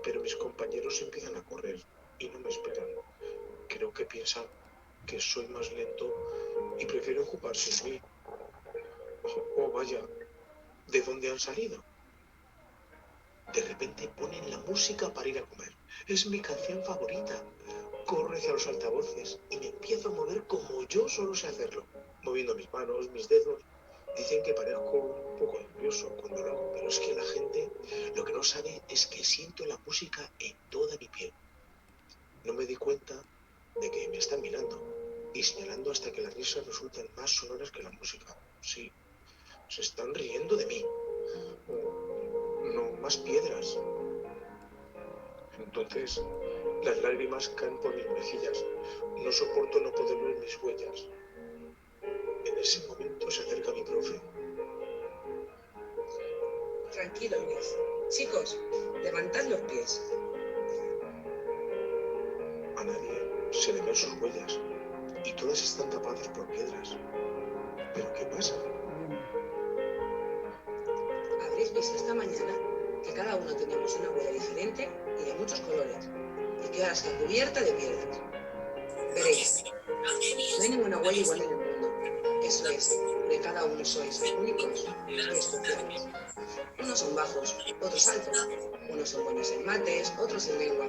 pero mis compañeros empiezan a correr y no me esperan. Creo que piensan que soy más lento y prefieren ocuparse de mí. Oh, vaya, ¿de dónde han salido? De repente ponen la música para ir a comer. Es mi canción favorita. Corro hacia los altavoces y me empiezo a mover como yo solo sé hacerlo, moviendo mis manos, mis dedos. Dicen que parezco un poco nervioso cuando lo hago, pero es que la gente lo que no sabe es que siento la música en toda mi piel. No me di cuenta de que me están mirando y señalando hasta que las risas resultan más sonoras que la música. Sí, se están riendo de mí. No, más piedras. Entonces las lágrimas caen por mis mejillas. No soporto no poder ver mis huellas. En ese momento se acerca mi profe. Tranquilo, Luis. Chicos, levantad los pies. A nadie se le ven sus huellas y todas están tapadas por piedras. ¿Pero qué pasa? Habréis visto esta mañana que cada uno teníamos una huella diferente y de muchos colores, y que ahora está cubierta de piedras. Veréis, no hay ninguna huella igual en el mundo. Eso es, de cada uno sois únicos y especiales. Unos son bajos, otros altos. Unos son buenos en mates, otros en lengua.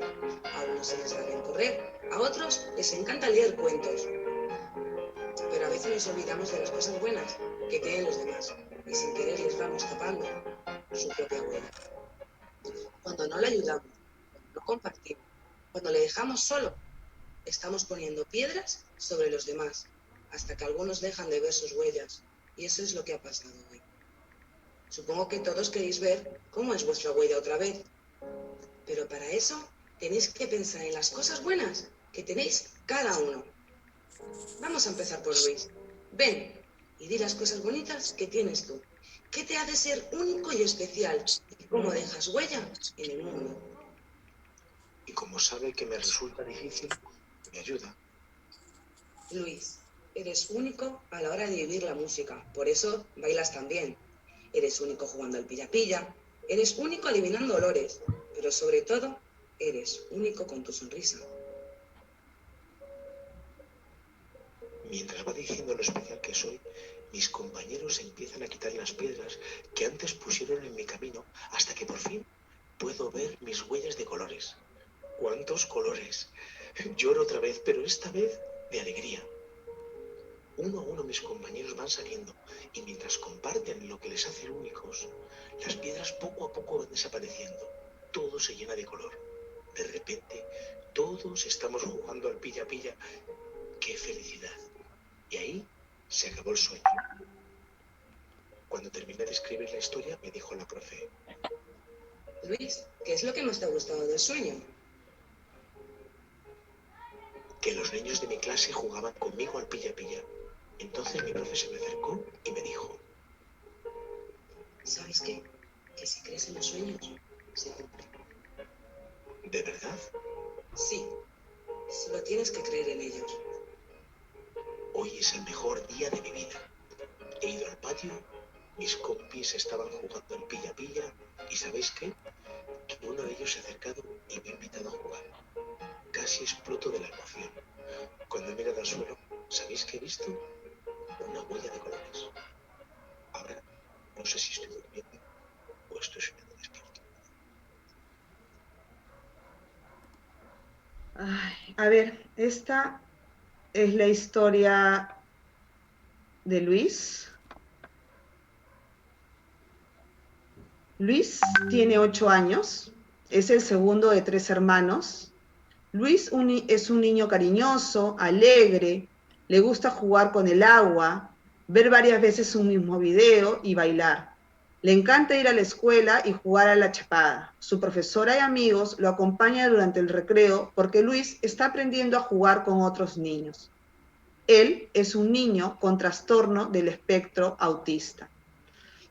A unos se les da bien correr, a otros les encanta leer cuentos. Pero a veces nos olvidamos de las cosas buenas que tienen los demás y sin querer les vamos tapando su propia huella. Cuando no le ayudamos, cuando no compartimos, cuando le dejamos solo, estamos poniendo piedras sobre los demás hasta que algunos dejan de ver sus huellas. Y eso es lo que ha pasado hoy. Supongo que todos queréis ver cómo es vuestra huella otra vez. Pero para eso tenéis que pensar en las cosas buenas que tenéis cada uno. Vamos a empezar por Luis. Ven y di las cosas bonitas que tienes tú. ¿Qué te hace ser único y especial? ¿Y cómo dejas huella en el mundo? Y como sabe que me resulta difícil, me ayuda. Luis, eres único a la hora de vivir la música. Por eso bailas tan bien. Eres único jugando al pilla-pilla. Eres único adivinando olores. Pero sobre todo, eres único con tu sonrisa. Mientras va diciendo lo especial que soy, mis compañeros empiezan a quitar las piedras que antes pusieron en mi camino hasta que por fin puedo ver mis huellas de colores. ¿Cuántos colores? Lloro otra vez, pero esta vez de alegría. Uno a uno mis compañeros van saliendo y mientras comparten lo que les hace únicos, las piedras poco a poco van desapareciendo. Todo se llena de color. De repente, todos estamos jugando al pilla-pilla. ¡Qué felicidad! Y ahí se acabó el sueño. Cuando terminé de escribir la historia, me dijo la profe: Luis, ¿qué es lo que más te ha gustado del sueño? que los niños de mi clase jugaban conmigo al pilla-pilla. Entonces mi profe se me acercó y me dijo: ¿Sabes qué? Que si crees en los sueños, se cumplen. ¿De verdad? Sí, solo tienes que creer en ellos. Hoy es el mejor día de mi vida. He ido al patio, mis compis estaban jugando al pilla-pilla y ¿sabéis qué? Que uno de ellos se ha acercado y me ha invitado a jugar. Casi exploto de la emoción. Cuando he mirado al suelo, ¿sabéis qué he visto? Una huella de colores. Ahora, no sé si estoy durmiendo o estoy soñando despierto. Ay, a ver, esta es la historia de Luis. Luis tiene 8 años, es el segundo de 3 hermanos. Luis es un niño cariñoso, alegre, le gusta jugar con el agua, ver varias veces un mismo video y bailar. Le encanta ir a la escuela y jugar a la chapada. Su profesora y amigos lo acompañan durante el recreo porque Luis está aprendiendo a jugar con otros niños. Él es un niño con trastorno del espectro autista.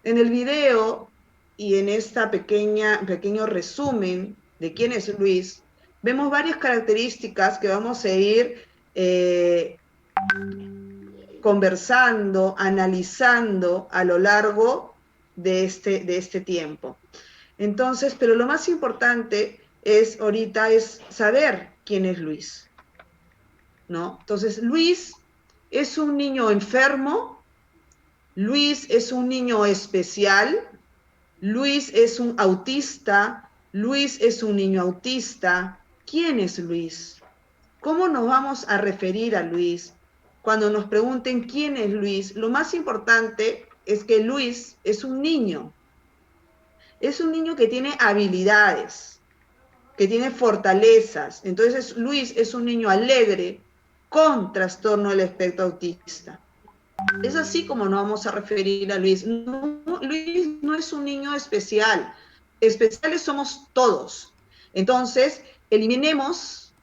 En el video y en esta pequeño resumen de quién es Luis, vemos varias características que vamos a ir conversando, analizando a lo largo de este tiempo. Entonces, pero lo más importante ahorita es saber quién es Luis, ¿no? Entonces, Luis es un niño enfermo, Luis es un niño especial, Luis es un autista, Luis es un niño autista. ¿Quién es Luis? ¿Cómo nos vamos a referir a Luis? Cuando nos pregunten quién es Luis, lo más importante es que Luis es un niño que tiene habilidades, que tiene fortalezas. Entonces, Luis es un niño alegre con trastorno del espectro autista. Es así como nos vamos a referir a Luis. No, Luis no es un niño especial. Especiales somos todos. Entonces, eliminemos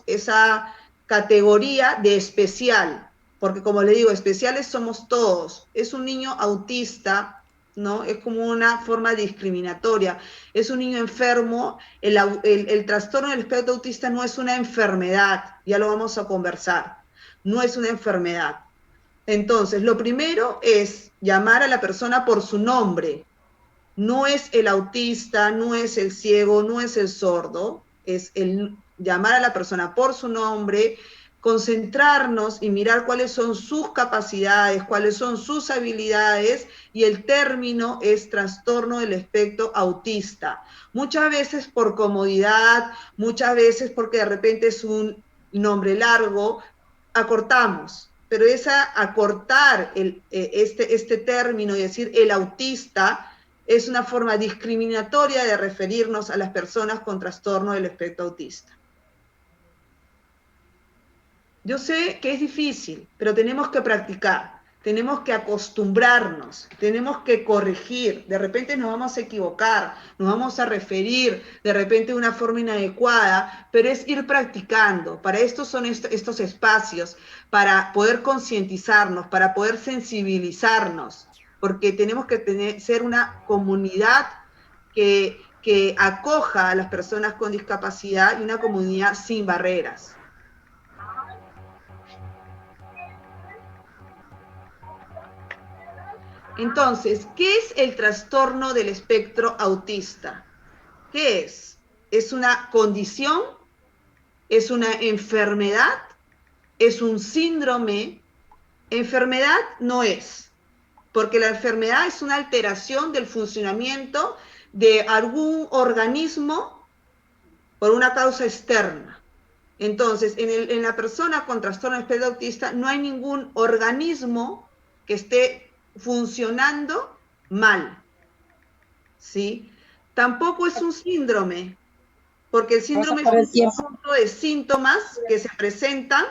esa categoría de especial, porque como le digo, especiales somos todos. Es un niño autista, ¿no? Es como una forma discriminatoria. Es un niño enfermo. El trastorno del espectro autista no es una enfermedad, ya lo vamos a conversar. No es una enfermedad. Entonces, lo primero es llamar a la persona por su nombre. No es el autista, no es el ciego, no es el sordo, es el llamar a la persona por su nombre, concentrarnos y mirar cuáles son sus capacidades, cuáles son sus habilidades, y el término es trastorno del espectro autista. Muchas veces por comodidad, muchas veces porque de repente es un nombre largo, acortamos, pero acortar este término y decir el autista es una forma discriminatoria de referirnos a las personas con trastorno del espectro autista. Yo sé que es difícil, pero tenemos que practicar, tenemos que acostumbrarnos, tenemos que corregir. De repente nos vamos a equivocar, nos vamos a referir de repente de una forma inadecuada, pero es ir practicando. Para esto son estos espacios, para poder concientizarnos, para poder sensibilizarnos, porque tenemos que ser una comunidad que acoja a las personas con discapacidad y una comunidad sin barreras. Entonces, ¿qué es el trastorno del espectro autista? ¿Qué es? ¿Es una condición? ¿Es una enfermedad? ¿Es un síndrome? Enfermedad no es, porque la enfermedad es una alteración del funcionamiento de algún organismo por una causa externa. Entonces, en la persona con trastorno del espectro autista no hay ningún organismo que esté funcionando mal, ¿sí? Tampoco es un síndrome, porque el síndrome es un conjunto de síntomas que se presentan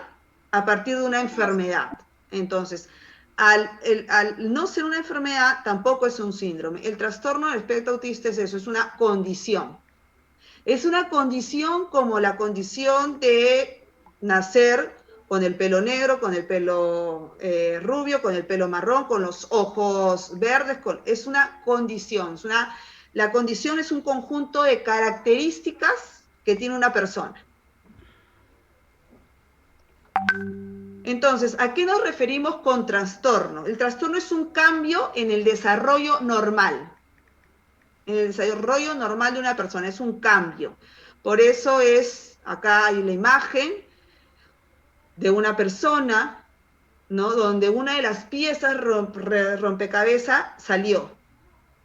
a partir de una enfermedad. Entonces, al no ser una enfermedad, tampoco es un síndrome. El trastorno del espectro autista es eso, es una condición. Es una condición como la condición de nacer con el pelo negro, con el pelo rubio, con el pelo marrón, con los ojos verdes. Es una condición. La condición es un conjunto de características que tiene una persona. Entonces, ¿a qué nos referimos con trastorno? El trastorno es un cambio en el desarrollo normal. En el desarrollo normal de una persona, es un cambio. Por eso acá hay la imagen de una persona, ¿no? Donde una de las piezas rompecabezas salió.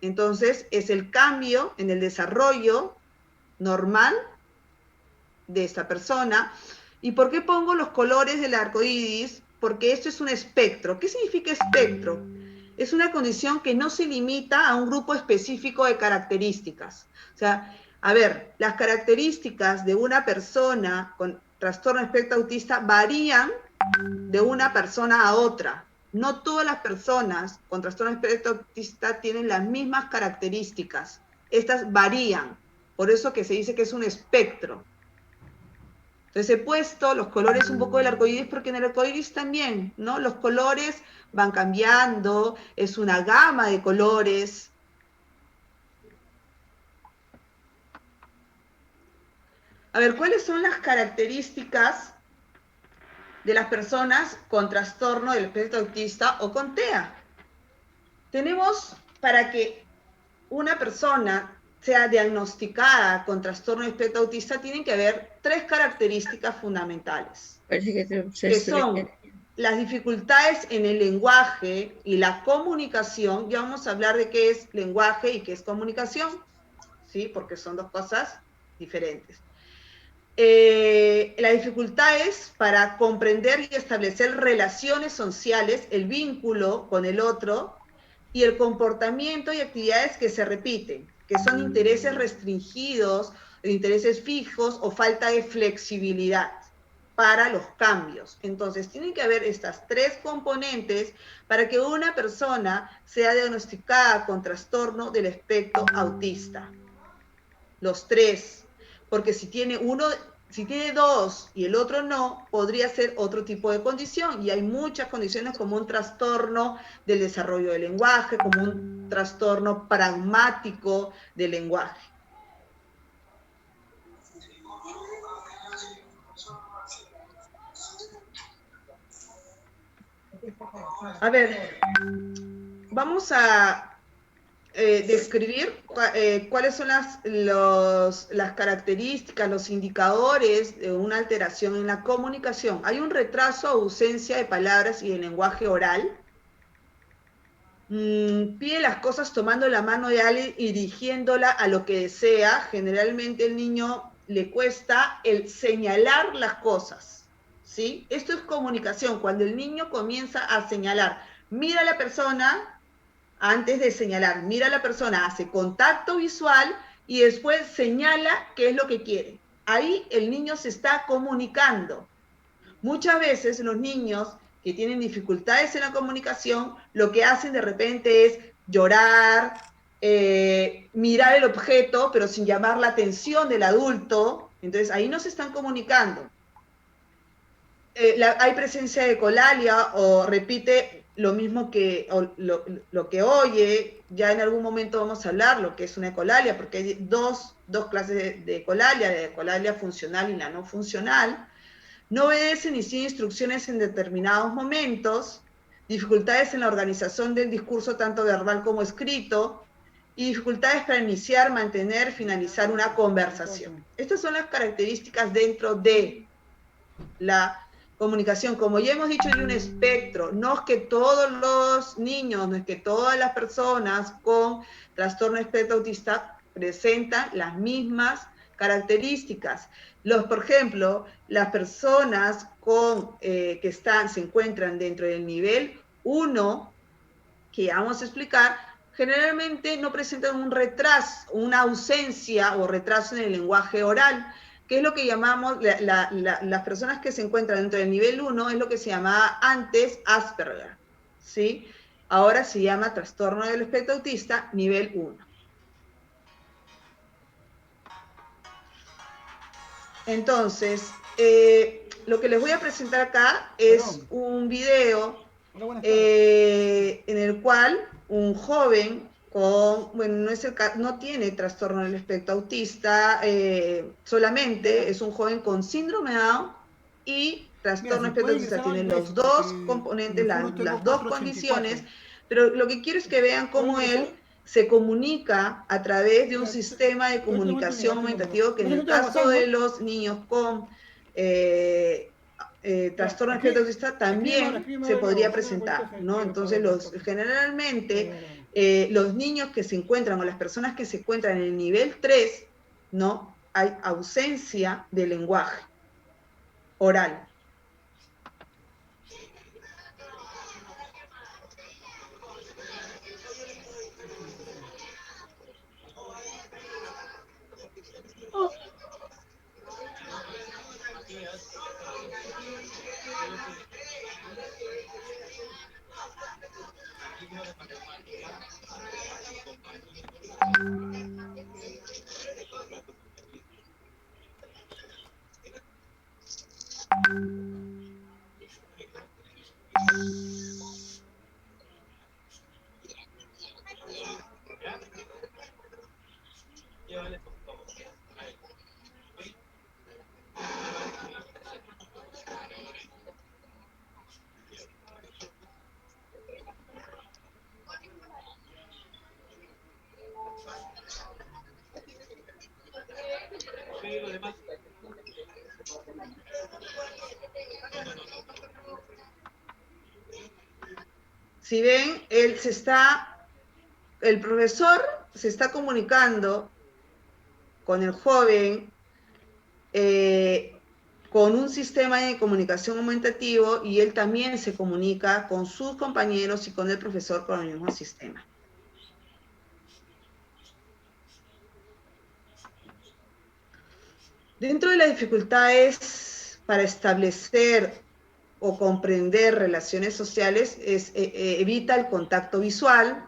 Entonces, es el cambio en el desarrollo normal de esta persona. ¿Y por qué pongo los colores del arco iris? Porque esto es un espectro. ¿Qué significa espectro? Es una condición que no se limita a un grupo específico de características. O sea, a ver, las características de una persona con trastorno de espectro autista varían de una persona a otra. No todas las personas con trastorno de espectro autista tienen las mismas características. Estas varían. Por eso que se dice que es un espectro. Entonces he puesto los colores un poco del arcoíris porque en el arcoíris también, ¿no? Los colores van cambiando, es una gama de colores. A ver, ¿cuáles son las características de las personas con trastorno del espectro autista o con TEA? Tenemos, para que una persona sea diagnosticada con trastorno de espectro autista, tienen que haber 3 características fundamentales, Parece que que son las dificultades en el lenguaje y la comunicación. Ya vamos a hablar de qué es lenguaje y qué es comunicación, ¿sí? Porque son 2 cosas diferentes. Las dificultades para comprender y establecer relaciones sociales, el vínculo con el otro, y el comportamiento y actividades que se repiten, que son intereses restringidos, intereses fijos o falta de flexibilidad para los cambios. Entonces, tienen que haber estas 3 componentes para que una persona sea diagnosticada con trastorno del espectro autista. Los 3, porque si tiene 2 y el otro no, podría ser otro tipo de condición, y hay muchas condiciones como un trastorno del desarrollo del lenguaje, como un trastorno pragmático del lenguaje. A ver, vamos a describir cuáles son las características, los indicadores de una alteración en la comunicación. Hay un retraso o ausencia de palabras y de lenguaje oral. Pide las cosas tomando la mano de alguien y dirigiéndola a lo que desea. Generalmente al niño le cuesta el señalar las cosas, ¿sí? Esto es comunicación, cuando el niño comienza a señalar. Mira a la persona antes de señalar, mira a la persona, hace contacto visual y después señala qué es lo que quiere. Ahí el niño se está comunicando. Muchas veces los niños que tienen dificultades en la comunicación, lo que hacen de repente es llorar, mirar el objeto, pero sin llamar la atención del adulto. Entonces ahí no se están comunicando. Hay presencia de ecolalia o repite lo mismo que lo que oye. Ya en algún momento vamos a hablar lo que es una ecolalia, porque hay dos clases de ecolalia funcional y la no funcional. No obedece ni sigue instrucciones en determinados momentos, dificultades en la organización del discurso tanto verbal como escrito, y dificultades para iniciar, mantener, finalizar una conversación. Estas son las características dentro de la comunicación. Como ya hemos dicho, hay un espectro. No es que todos los niños, no es que todas las personas con trastorno espectro autista presentan las mismas características. Por ejemplo, las personas que se encuentran dentro del nivel 1, que ya vamos a explicar, generalmente no presentan un retraso, una ausencia o retraso en el lenguaje oral, que es lo que llamamos, las personas que se encuentran dentro del nivel 1, es lo que se llamaba antes Asperger, ¿sí? Ahora se llama trastorno del espectro autista nivel 1. Entonces, lo que les voy a presentar acá es un video en el cual un joven no tiene trastorno del espectro autista, solamente es un joven con síndrome de Down y trastorno del espectro autista. Tienen los 2 componentes, las 2 condiciones, pero lo que quiero es que vean cómo él se comunica a través de un sistema de comunicación aumentativo que en el caso de los niños con trastorno del espectro autista también se podría presentar, ¿no? Entonces, generalmente los niños que se encuentran o las personas que se encuentran en el nivel 3, ¿no? Hay ausencia de lenguaje oral. Si ven, el profesor se está comunicando con el joven con un sistema de comunicación aumentativo, y él también se comunica con sus compañeros y con el profesor con el mismo sistema. Dentro de las dificultades para establecer o comprender relaciones sociales evita el contacto visual,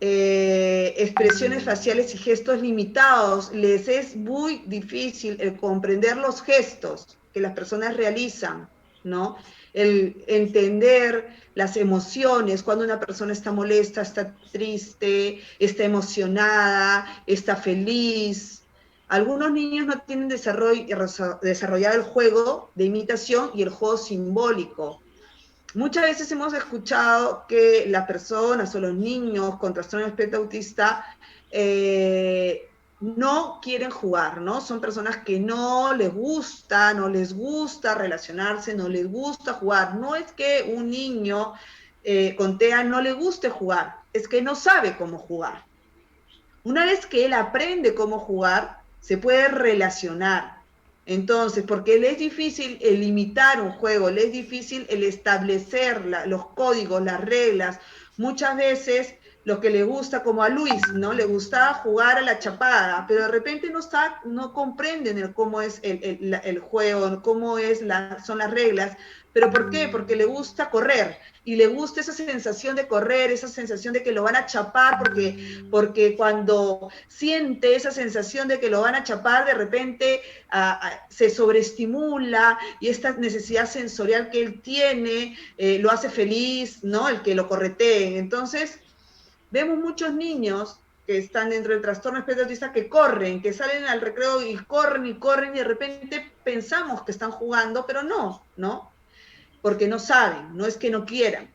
expresiones faciales y gestos limitados. Les es muy difícil el comprender los gestos que las personas realizan, ¿no? El entender las emociones, cuando una persona está molesta, está triste, está emocionada, está feliz. Algunos niños no tienen desarrollado el juego de imitación y el juego simbólico. Muchas veces hemos escuchado que las personas o los niños con trastorno de espectro autista no quieren jugar, ¿no? Son personas que no les gusta relacionarse, no les gusta jugar. No es que un niño con TEA no le guste jugar, es que no sabe cómo jugar. Una vez que él aprende cómo jugar, se puede relacionar. Entonces, porque le es difícil el imitar un juego, le es difícil el establecer los códigos, las reglas. Muchas veces lo que le gusta, como a Luis, ¿no? Le gustaba jugar a la chapada, pero de repente no comprenden cómo es el juego, cómo son las reglas. ¿Pero por qué? Porque le gusta correr, y le gusta esa sensación de correr, esa sensación de que lo van a chapar, porque cuando siente esa sensación de que lo van a chapar, de repente se sobreestimula, y esta necesidad sensorial que él tiene lo hace feliz, ¿no? El que lo correteen. Entonces, vemos muchos niños que están dentro del trastorno espectro autista que corren, que salen al recreo y corren, y de repente pensamos que están jugando, pero no, porque no saben, no es que no quieran.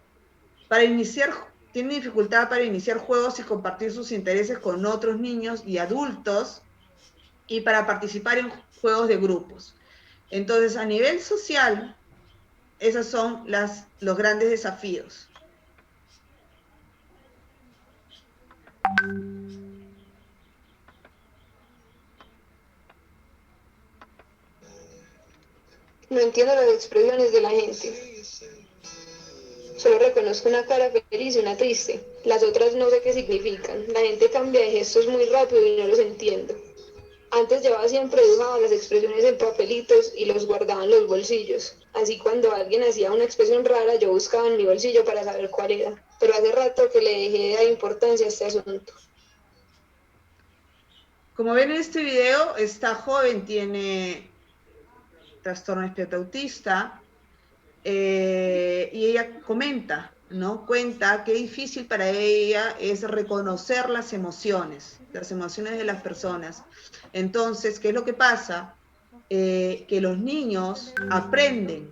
Tienen dificultad para iniciar juegos y compartir sus intereses con otros niños y adultos, y para participar en juegos de grupos. Entonces, a nivel social, esos son los grandes desafíos. No entiendo las expresiones de la gente. Solo reconozco una cara feliz y una triste. Las otras no sé qué significan. La gente cambia de gestos muy rápido y no los entiendo. Antes llevaba siempre dibujado las expresiones en papelitos y los guardaba en los bolsillos. Así cuando alguien hacía una expresión rara, yo buscaba en mi bolsillo para saber cuál era. Pero hace rato que le dejé de dar importancia a este asunto. Como ven en este video, esta joven tiene trastorno espectro autista, y ella comenta, ¿no? Cuenta qué difícil para ella es reconocer las emociones de las personas. Entonces, ¿qué es lo que pasa? Que los niños aprenden,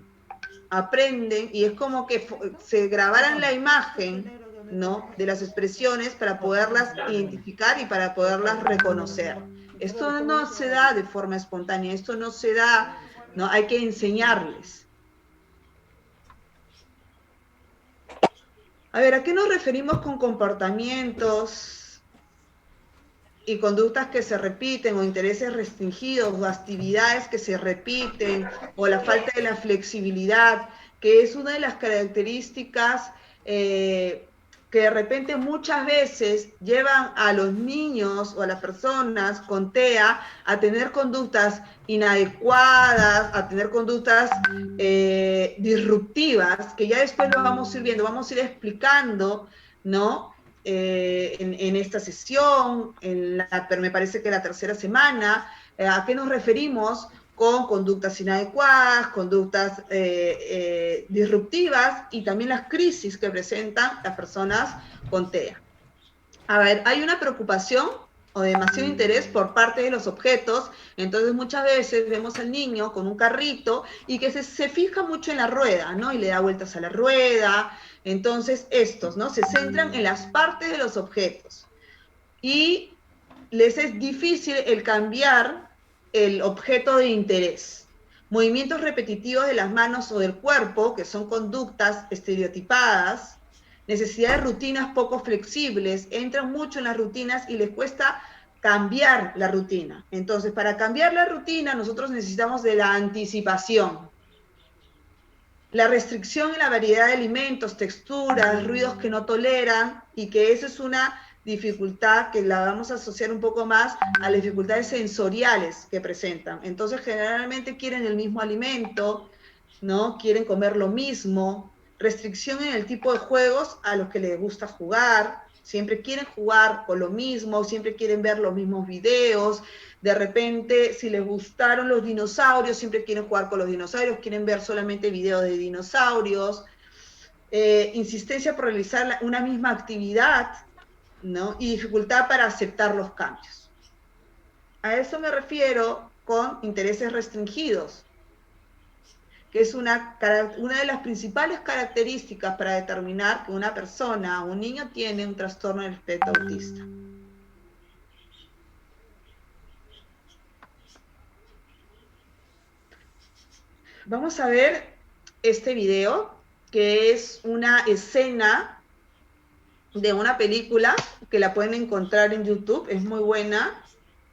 y es como que se grabaran la imagen, ¿no? De las expresiones para poderlas identificar y para poderlas reconocer. Esto no se da de forma espontánea, esto no se da, ¿no? Hay que enseñarles. A ver, ¿a qué nos referimos con comportamientos y conductas que se repiten, o intereses restringidos, o actividades que se repiten, o la falta de la flexibilidad, que es una de las características que de repente muchas veces llevan a los niños o a las personas con TEA a tener conductas inadecuadas, a tener conductas disruptivas, que ya después lo vamos a ir viendo, vamos a ir explicando, ¿no? En esta sesión, me parece que la tercera semana, ¿a qué nos referimos con conductas inadecuadas, conductas disruptivas, y también las crisis que presentan las personas con TEA? A ver, hay una preocupación o demasiado interés por parte de los objetos. Entonces muchas veces vemos al niño con un carrito y que se fija mucho en la rueda, ¿no? Y le da vueltas a la rueda. Entonces estos, ¿no? Se centran en las partes de los objetos. Y les es difícil el cambiar el objeto de interés. Movimientos repetitivos de las manos o del cuerpo, que son conductas estereotipadas, necesidad de rutinas poco flexibles, entran mucho en las rutinas y les cuesta cambiar la rutina. Entonces, para cambiar la rutina, nosotros necesitamos de la anticipación. La restricción en la variedad de alimentos, texturas, ruidos que no toleran, y que esa es una dificultad que la vamos a asociar un poco más a las dificultades sensoriales que presentan. Entonces, generalmente quieren el mismo alimento, ¿no? Quieren comer lo mismo, restricción en el tipo de juegos a los que les gusta jugar, siempre quieren jugar con lo mismo, siempre quieren ver los mismos videos, de repente si les gustaron los dinosaurios, siempre quieren jugar con los dinosaurios, quieren ver solamente videos de dinosaurios, insistencia por realizar una misma actividad, ¿no? Y dificultad para aceptar los cambios. A eso me refiero con intereses restringidos, que es una de las principales características para determinar que una persona o un niño tiene un trastorno del espectro autista. Vamos a ver este video, que es una escena de una película que la pueden encontrar en YouTube, es muy buena,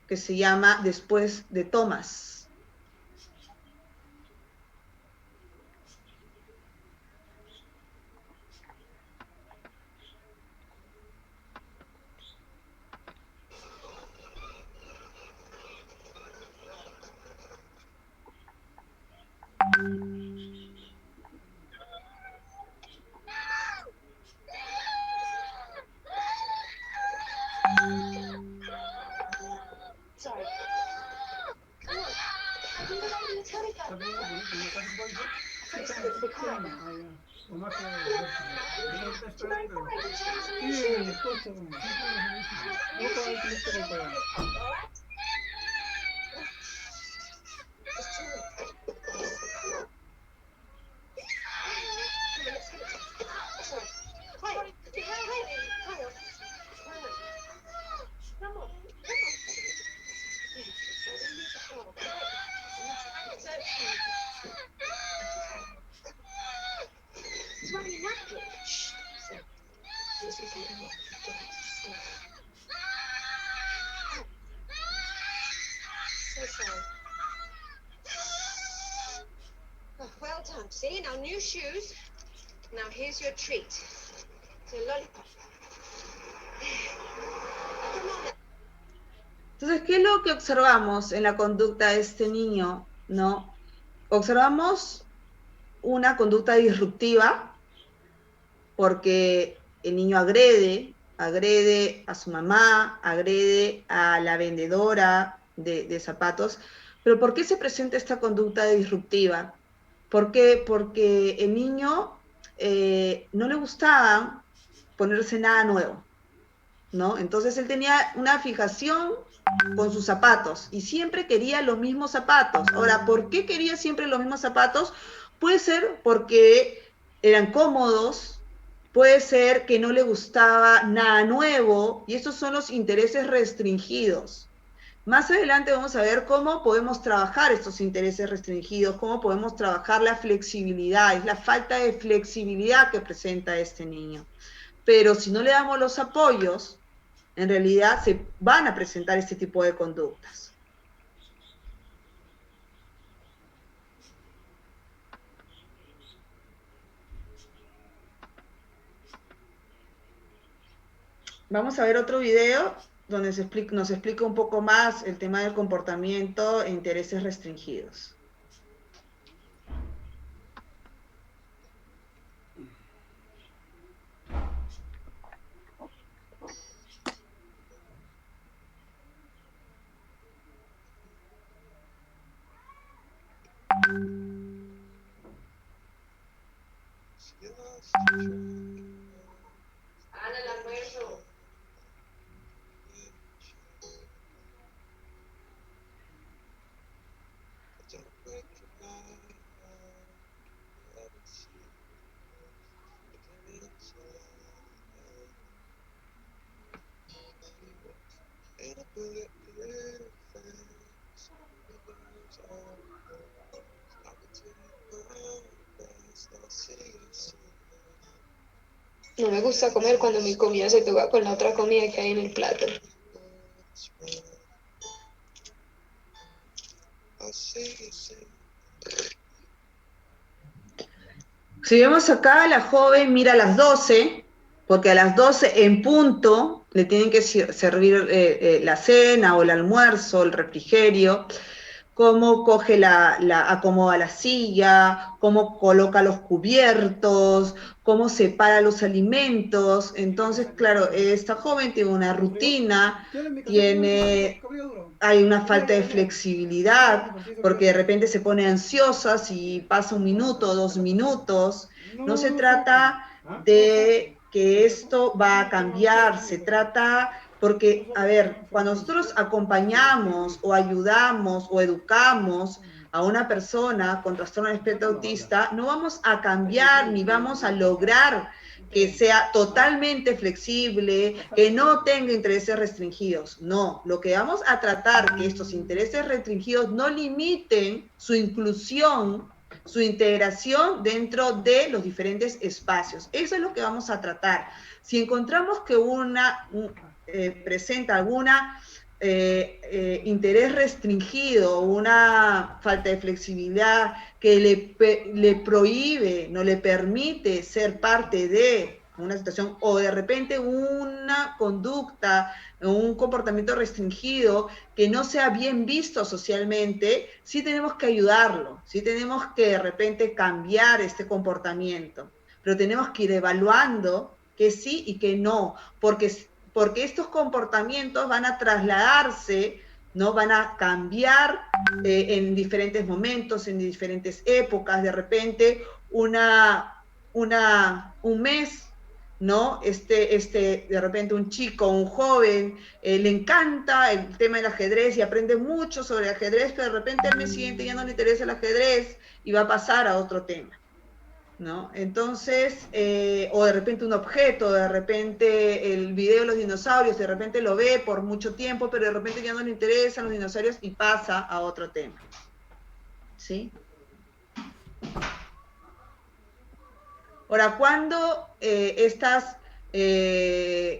que se llama Después de Thomas. Well done. See, now new shoes. Now here's your treat. It's a lollipop. Come on. Entonces, ¿qué es lo que observamos en la conducta de este niño? ¿No? Observamos una conducta disruptiva porque el niño agrede a su mamá, agrede a la vendedora de zapatos. Pero ¿por qué se presenta esta conducta disruptiva? ¿Por qué? Porque el niño no le gustaba ponerse nada nuevo, ¿no? Entonces él tenía una fijación con sus zapatos y siempre quería los mismos zapatos. Ahora, ¿por qué quería siempre los mismos zapatos? Puede ser porque eran cómodos, puede ser que no le gustaba nada nuevo, y estos son los intereses restringidos. Más adelante vamos a ver cómo podemos trabajar estos intereses restringidos, cómo podemos trabajar la flexibilidad, es la falta de flexibilidad que presenta este niño. Pero si no le damos los apoyos, en realidad se van a presentar este tipo de conductas. Vamos a ver otro video donde nos explica un poco más el tema del comportamiento e intereses restringidos. Ana, el almuerzo. No me gusta comer cuando mi comida se toca con la otra comida que hay en el plato. Si vemos acá, la joven mira a las 12, porque a las 12 en punto le tienen que servir la cena o el almuerzo, el refrigerio, cómo coge acomoda la silla, cómo coloca los cubiertos, cómo separa los alimentos. Entonces, claro, esta joven tiene una rutina, hay una falta de flexibilidad, porque de repente se pone ansiosa si pasa 1 minuto, 2 minutos. No se trata de que esto va a cambiar, se trata porque, a ver, cuando nosotros acompañamos o ayudamos o educamos a una persona con trastorno de espectro autista, no vamos a cambiar ni vamos a lograr que sea totalmente flexible, que no tenga intereses restringidos. No, lo que vamos a tratar que estos intereses restringidos no limiten su inclusión, su integración dentro de los diferentes espacios. Eso es lo que vamos a tratar. Si encontramos que presenta alguna interés restringido, una falta de flexibilidad que le prohíbe, no le permite ser parte de una situación o de repente una conducta, un comportamiento restringido que no sea bien visto socialmente, sí tenemos que ayudarlo, sí tenemos que de repente cambiar este comportamiento, pero tenemos que ir evaluando que sí y que no, porque estos comportamientos van a trasladarse, ¿no? Van a cambiar en diferentes momentos, en diferentes épocas, de repente un mes, ¿no? De repente un chico, un joven, le encanta el tema del ajedrez y aprende mucho sobre el ajedrez, pero de repente al mes siguiente ya no le interesa el ajedrez y va a pasar a otro tema, ¿no? Entonces, o de repente un objeto, de repente el video de los dinosaurios, de repente lo ve por mucho tiempo, pero de repente ya no le interesan los dinosaurios y pasa a otro tema, ¿sí? Ahora, cuando estos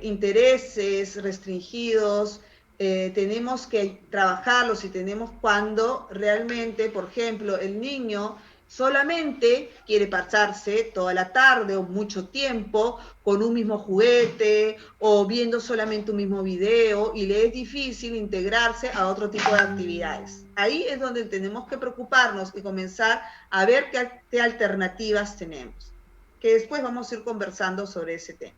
intereses restringidos tenemos que trabajarlos y tenemos cuando realmente, por ejemplo, el niño solamente quiere pasarse toda la tarde o mucho tiempo con un mismo juguete o viendo solamente un mismo video y le es difícil integrarse a otro tipo de actividades. Ahí es donde tenemos que preocuparnos y comenzar a ver qué alternativas tenemos, que después vamos a ir conversando sobre ese tema.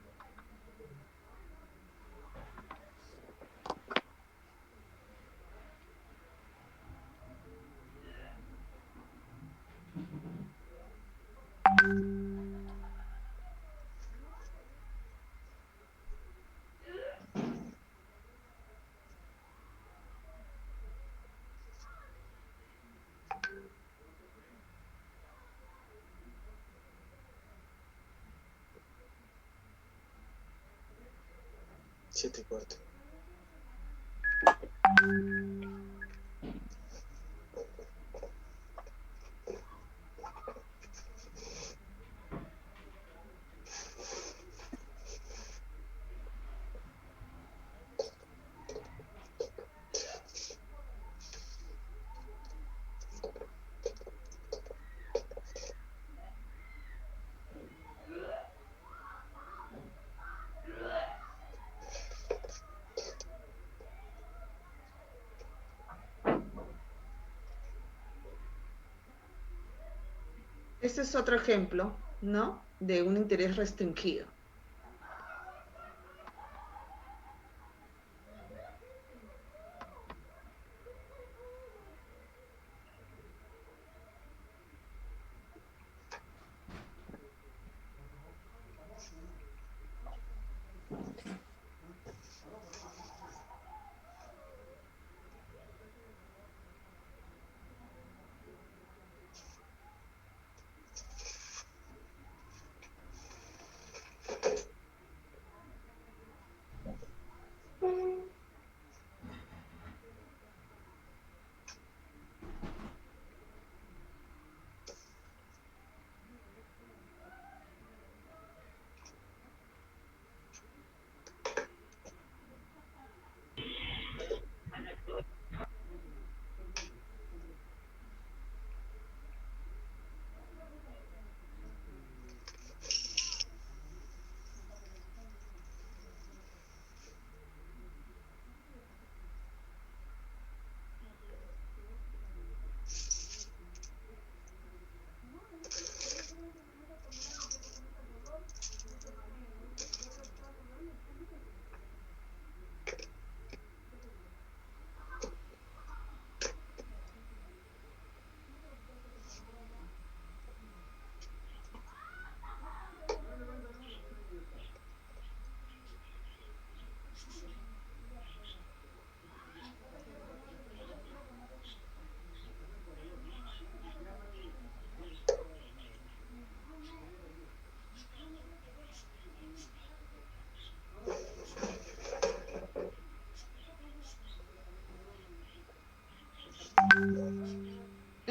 Siete y cuarto. Este es otro ejemplo, ¿no? De un interés restringido.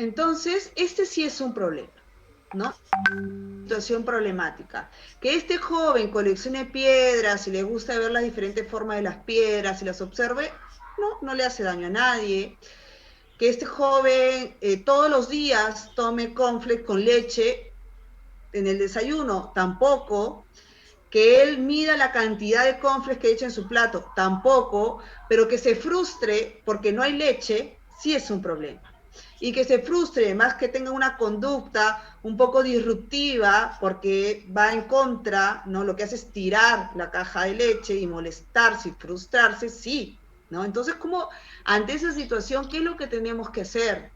Entonces, este sí es un problema, ¿no? Situación problemática. Que este joven coleccione piedras y le gusta ver las diferentes formas de las piedras y las observe, no le hace daño a nadie. Que este joven todos los días tome cornflakes con leche en el desayuno, tampoco. Que él mida la cantidad de cornflakes que echa en su plato, tampoco. Pero que se frustre porque no hay leche, sí es un problema. Y que se frustre, más que tenga una conducta un poco disruptiva, porque va en contra, ¿no? Lo que hace es tirar la caja de leche y molestarse y frustrarse, sí, ¿no? Entonces, ¿cómo, ante esa situación, qué es lo que tenemos que hacer?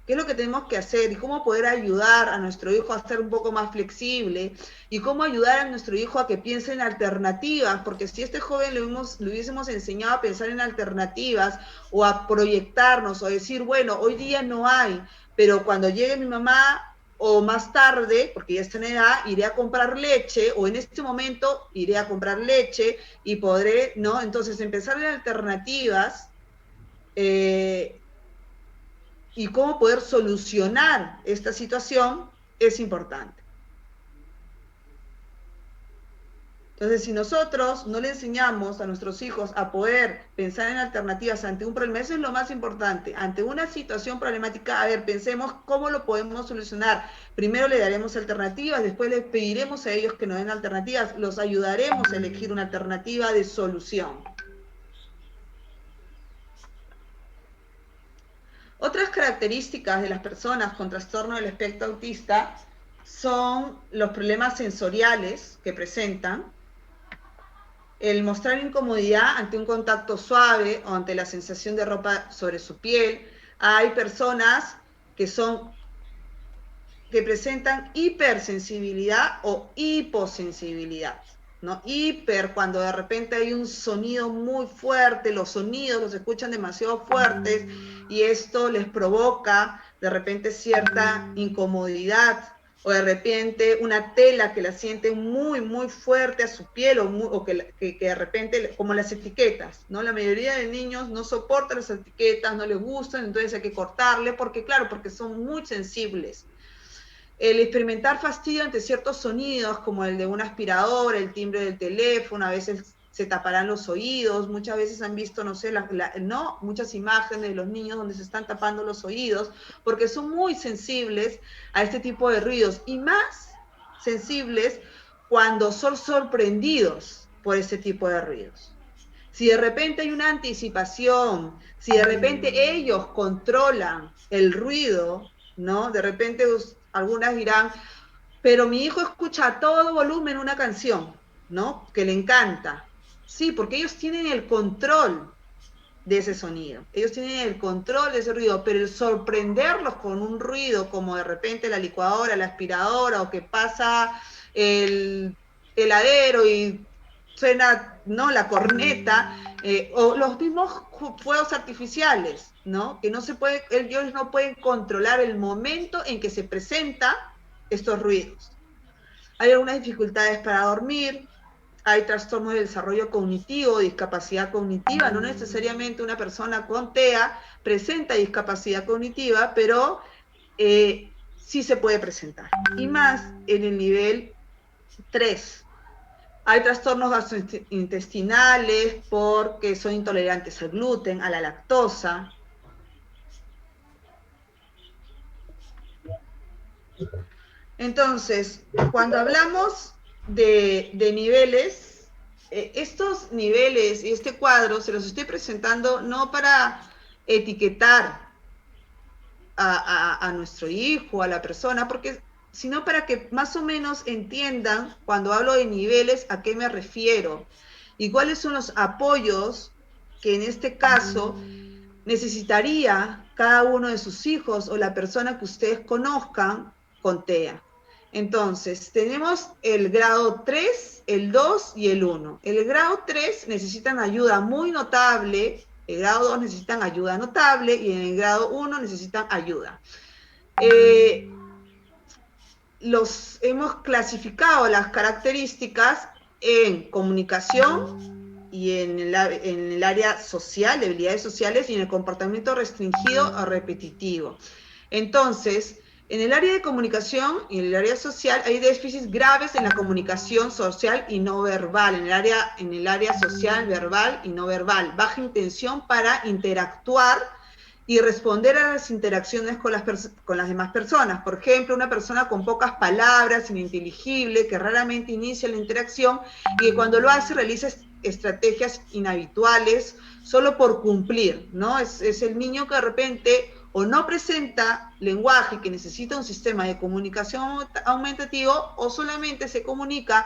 ¿Qué es lo que tenemos que hacer? Y cómo poder ayudar a nuestro hijo a ser un poco más flexible, y cómo ayudar a nuestro hijo a que piense en alternativas, porque si a este joven le hubiésemos enseñado a pensar en alternativas, o a proyectarnos, o a decir, bueno, hoy día no hay, pero cuando llegue mi mamá, o más tarde, porque ya está en edad, iré a comprar leche, o en este momento iré a comprar leche, y podré, ¿no? Entonces, empezar en alternativas, y cómo poder solucionar esta situación es importante. Entonces, si nosotros no le enseñamos a nuestros hijos a poder pensar en alternativas ante un problema, eso es lo más importante. Ante una situación problemática, a ver, pensemos cómo lo podemos solucionar. Primero le daremos alternativas, después les pediremos a ellos que nos den alternativas, los ayudaremos a elegir una alternativa de solución. Otras características de las personas con trastorno del espectro autista son los problemas sensoriales que presentan, el mostrar incomodidad ante un contacto suave o ante la sensación de ropa sobre su piel. Hay personas que presentan hipersensibilidad o hiposensibilidad, ¿no? Hiper, cuando de repente hay un sonido muy fuerte, los sonidos los escuchan demasiado fuertes y esto les provoca de repente cierta incomodidad, o de repente una tela que la sienten muy, muy fuerte a su piel, o que de repente, como las etiquetas, ¿no? La mayoría de niños no soportan las etiquetas, no les gustan, entonces hay que cortarle, porque claro, porque son muy sensibles. El experimentar fastidio ante ciertos sonidos, como el de una aspiradora, el timbre del teléfono, a veces se taparán los oídos, muchas veces han visto, no sé, muchas imágenes de los niños donde se están tapando los oídos, porque son muy sensibles a este tipo de ruidos, y más sensibles cuando son sorprendidos por ese tipo de ruidos. Si de repente hay una anticipación, si de repente ellos controlan el ruido, ¿no? De repente algunas dirán, pero mi hijo escucha a todo volumen una canción, ¿no? Que le encanta. Sí, porque ellos tienen el control de ese sonido, ellos tienen el control de ese ruido, pero el sorprenderlos con un ruido como de repente la licuadora, la aspiradora, o que pasa el heladero y suena, ¿no?, la corneta, o los mismos fuegos artificiales, ¿no? Que ellos no pueden controlar el momento en que se presentan estos ruidos. Hay algunas dificultades para dormir, hay trastornos de desarrollo cognitivo, discapacidad cognitiva. No necesariamente una persona con TEA presenta discapacidad cognitiva, pero sí se puede presentar. Y más en el nivel 3. Hay trastornos gastrointestinales porque son intolerantes al gluten, a la lactosa. Entonces, cuando hablamos de niveles, estos niveles y este cuadro se los estoy presentando no para etiquetar a nuestro hijo, a la persona, sino para que más o menos entiendan, cuando hablo de niveles, a qué me refiero y cuáles son los apoyos que en este caso necesitaría cada uno de sus hijos o la persona que ustedes conozcan con TEA. Entonces, tenemos el grado 3, el 2 y el 1. El grado 3 necesitan ayuda muy notable, el grado 2 necesitan ayuda notable y en el grado 1 necesitan ayuda. Hemos clasificado las características en comunicación y en el área social, de habilidades sociales, y en el comportamiento restringido o repetitivo. Entonces, en el área de comunicación y en el área social hay déficits graves en la comunicación social y no verbal, en el área social, verbal y no verbal, baja intención para interactuar y responder a las interacciones con las demás personas. Por ejemplo, una persona con pocas palabras, ininteligible, que raramente inicia la interacción y que cuando lo hace realiza estrategias inhabituales solo por cumplir, ¿no? Es el niño que de repente o no presenta lenguaje, que necesita un sistema de comunicación aumentativo, o solamente se comunica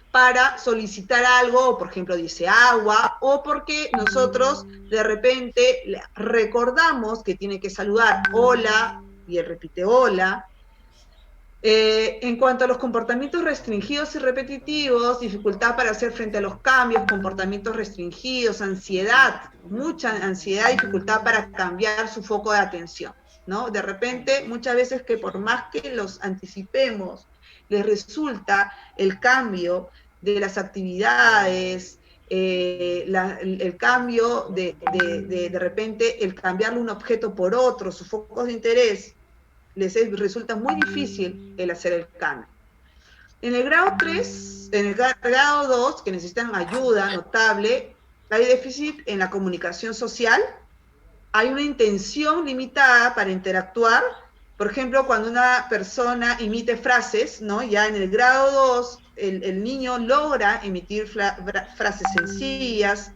para solicitar algo, o por ejemplo dice agua, o porque nosotros de repente recordamos que tiene que saludar hola, y él repite hola. En cuanto a los comportamientos restringidos y repetitivos, dificultad para hacer frente a los cambios, comportamientos restringidos, ansiedad, mucha ansiedad, dificultad para cambiar su foco de atención, ¿no? De repente, muchas veces que por más que los anticipemos, les resulta el cambio de las actividades, el cambio de repente, el cambiarle un objeto por otro, sus focos de interés, les resulta muy difícil el hacer el cambio. En el grado 3, en el grado 2, que necesitan ayuda notable, hay déficit en la comunicación social, hay una intención limitada para interactuar. Por ejemplo, cuando una persona emite frases, ¿no? Ya en el grado 2, el niño logra emitir frases sencillas,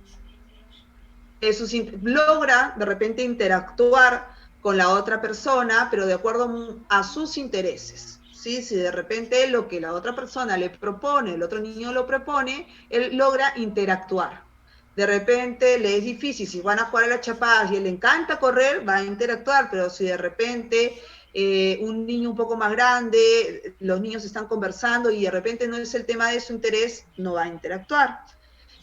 logra de repente interactuar con la otra persona, pero de acuerdo a sus intereses, ¿sí? Si de repente lo que la otra persona le propone, el otro niño lo propone, él logra interactuar. De repente le es difícil, si van a jugar a las chapadas y él le encanta correr, va a interactuar, pero si de repente un niño un poco más grande, los niños están conversando y de repente no es el tema de su interés, no va a interactuar.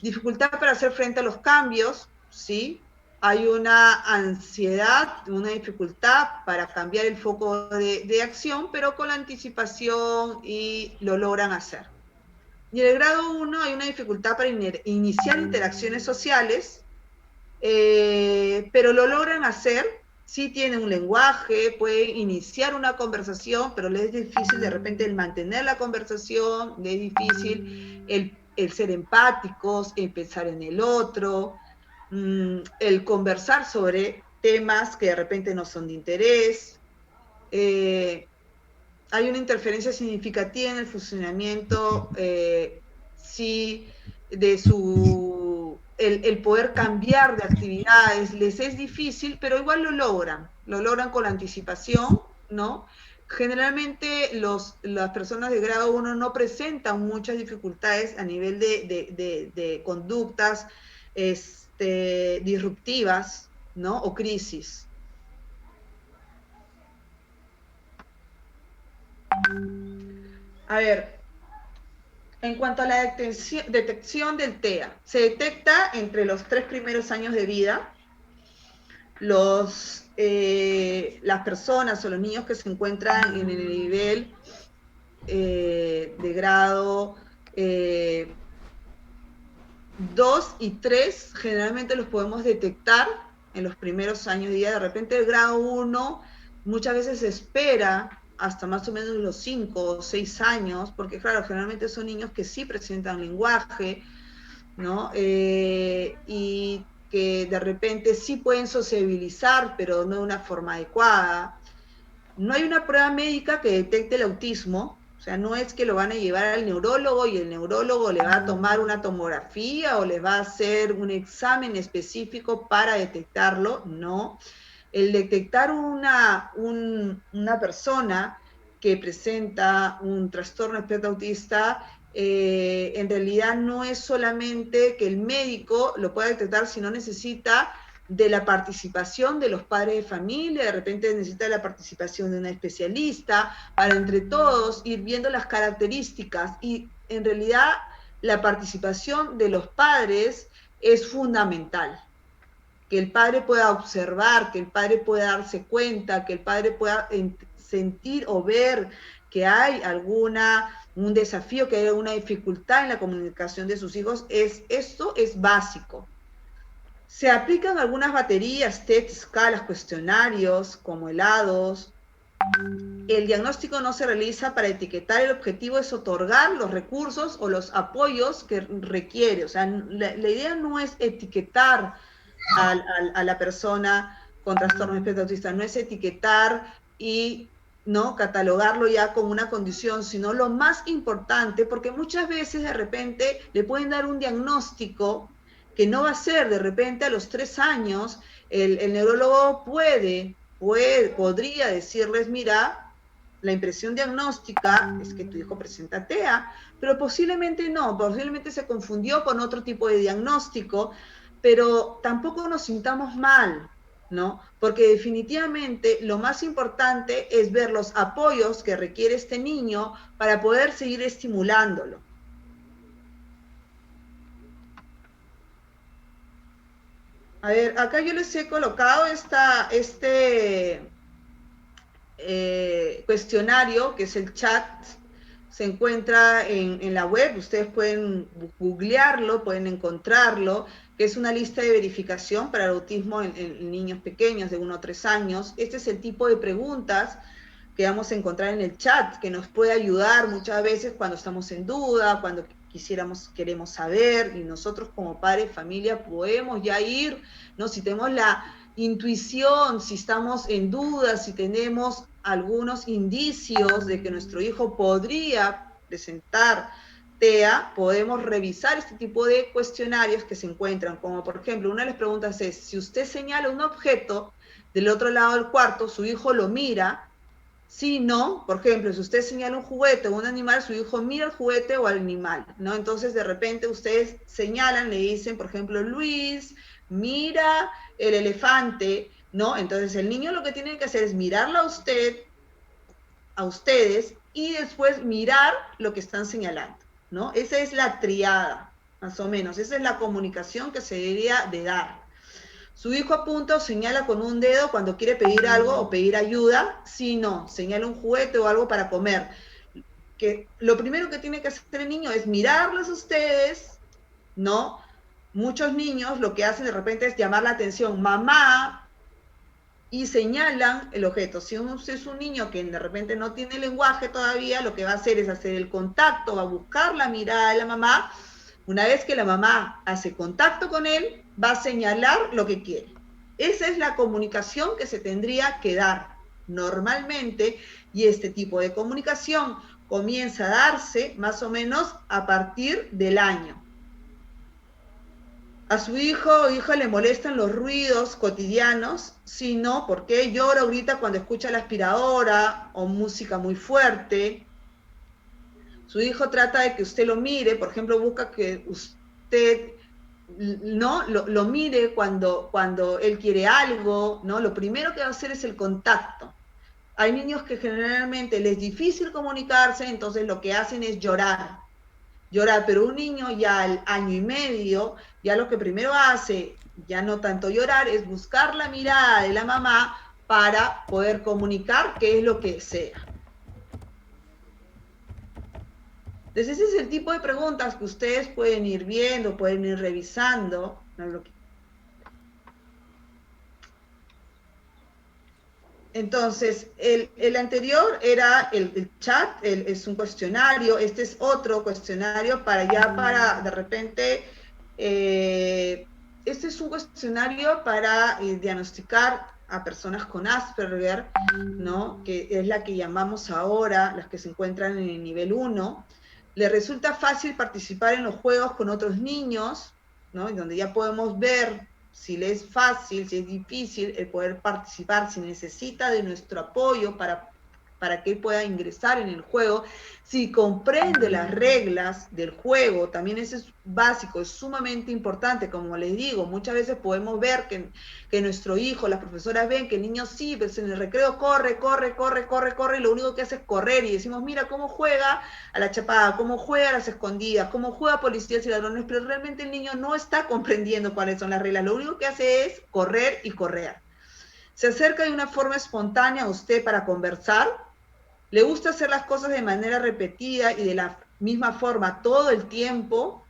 Dificultad para hacer frente a los cambios, ¿sí? Hay una ansiedad, una dificultad para cambiar el foco de acción, pero con la anticipación y lo logran hacer. Y en el grado 1 hay una dificultad para iniciar interacciones sociales, pero lo logran hacer, sí tienen un lenguaje, pueden iniciar una conversación, pero les es difícil de repente el mantener la conversación, les es difícil el ser empáticos, el pensar en el otro, el conversar sobre temas que de repente no son de interés. Hay una interferencia significativa en el funcionamiento, sí, de el poder cambiar de actividades, les es difícil, pero igual lo logran con la anticipación, ¿no? Generalmente las personas de grado 1 no presentan muchas dificultades a nivel de conductas disruptivas, ¿no? O crisis. A ver, en cuanto a la detección del TEA, se detecta entre los 3 primeros años de vida. Las personas o los niños que se encuentran en el nivel de grado 2 y 3, generalmente los podemos detectar en los primeros años de vida. De repente el grado 1 muchas veces se espera hasta más o menos los 5 o 6 años, porque claro, generalmente son niños que sí presentan lenguaje, ¿no? Y que de repente sí pueden sociabilizar, pero no de una forma adecuada. No hay una prueba médica que detecte el autismo, o sea, no es que lo van a llevar al neurólogo y el neurólogo le va a tomar una tomografía o le va a hacer un examen específico para detectarlo, no. El detectar una persona que presenta un trastorno espectro autista, en realidad no es solamente que el médico lo pueda detectar, sino necesita de la participación de los padres de familia, de repente necesita la participación de una especialista, para entre todos ir viendo las características, y en realidad la participación de los padres es fundamental. Que el padre pueda observar, que el padre pueda darse cuenta, que el padre pueda sentir o ver que hay un desafío, que hay alguna dificultad en la comunicación de sus hijos, esto es básico. Se aplican algunas baterías, test, escalas, cuestionarios, como helados, el diagnóstico no se realiza para etiquetar, el objetivo es otorgar los recursos o los apoyos que requiere. O sea, la idea no es etiquetar a la persona con trastorno de espectro autista, no es etiquetar y no catalogarlo ya como una condición, sino lo más importante, porque muchas veces de repente le pueden dar un diagnóstico que no va a ser de repente a los 3 años, el neurólogo podría decirles, mira, la impresión diagnóstica es que tu hijo presenta TEA, pero posiblemente no, posiblemente se confundió con otro tipo de diagnóstico, pero tampoco nos sintamos mal, ¿no? Porque definitivamente lo más importante es ver los apoyos que requiere este niño para poder seguir estimulándolo. A ver, acá yo les he colocado este cuestionario, que es el chat, se encuentra en la web, ustedes pueden googlearlo, pueden encontrarlo, que es una lista de verificación para el autismo en niños pequeños de 1 a 3 años. Este es el tipo de preguntas que vamos a encontrar en el chat, que nos puede ayudar muchas veces cuando estamos en duda, cuando queremos saber, y nosotros como padres, familia, podemos ya ir, ¿no? Si tenemos la intuición, si estamos en duda, si tenemos algunos indicios de que nuestro hijo podría presentar TEA, podemos revisar este tipo de cuestionarios que se encuentran, como por ejemplo, una de las preguntas es, si usted señala un objeto del otro lado del cuarto, su hijo lo mira. Si no, por ejemplo, si usted señala un juguete o un animal, su hijo mira el juguete o al animal, ¿no? Entonces, de repente, ustedes señalan, le dicen, por ejemplo, Luis, mira el elefante, ¿no? Entonces, el niño lo que tiene que hacer es mirarlo a ustedes, y después mirar lo que están señalando, ¿no? Esa es la triada, más o menos. Esa es la comunicación que se debería de dar. Su hijo apunta o señala con un dedo cuando quiere pedir algo o pedir ayuda. Si no, señala un juguete o algo para comer. Que lo primero que tiene que hacer el niño es mirarlos a ustedes, ¿no? Muchos niños lo que hacen de repente es llamar la atención, mamá, y señalan el objeto. Si usted es un niño que de repente no tiene lenguaje todavía, lo que va a hacer es hacer el contacto, va a buscar la mirada de la mamá. Una vez que la mamá hace contacto con él, va a señalar lo que quiere. Esa es la comunicación que se tendría que dar normalmente, y este tipo de comunicación comienza a darse más o menos a partir del año. ¿A su hijo o hija le molestan los ruidos cotidianos? Si no, ¿por qué llora o grita cuando escucha la aspiradora o música muy fuerte? Su hijo trata de que usted lo mire, por ejemplo, busca que usted ¿no? lo mire cuando él quiere algo, ¿no? Lo primero que va a hacer es el contacto. Hay niños que generalmente les es difícil comunicarse, entonces lo que hacen es llorar, pero un niño ya al 1 año y medio, ya lo que primero hace, ya no tanto llorar, es buscar la mirada de la mamá para poder comunicar qué es lo que desea. Entonces ese es el tipo de preguntas que ustedes pueden ir viendo, pueden ir revisando, ¿no? Entonces, el anterior era el chat, es un cuestionario, este es otro cuestionario para de repente, este es un cuestionario para diagnosticar a personas con Asperger, ¿no? Que es la que llamamos ahora, las que se encuentran en el nivel 1. Le resulta fácil participar en los juegos con otros niños, ¿no? Y donde ya podemos ver si le es fácil, si es difícil el poder participar, si necesita de nuestro apoyo para que él pueda ingresar en el juego, si comprende las reglas del juego, también eso es básico, es sumamente importante. Como les digo, muchas veces podemos ver que nuestro hijo, las profesoras ven que el niño sí, pero en el recreo corre, y lo único que hace es correr, y decimos, mira cómo juega a la chapada, cómo juega a las escondidas, cómo juega a policías y ladrones, pero realmente el niño no está comprendiendo cuáles son las reglas, lo único que hace es correr y correr. Se acerca de una forma espontánea a usted para conversar, le gusta hacer las cosas de manera repetida y de la misma forma todo el tiempo,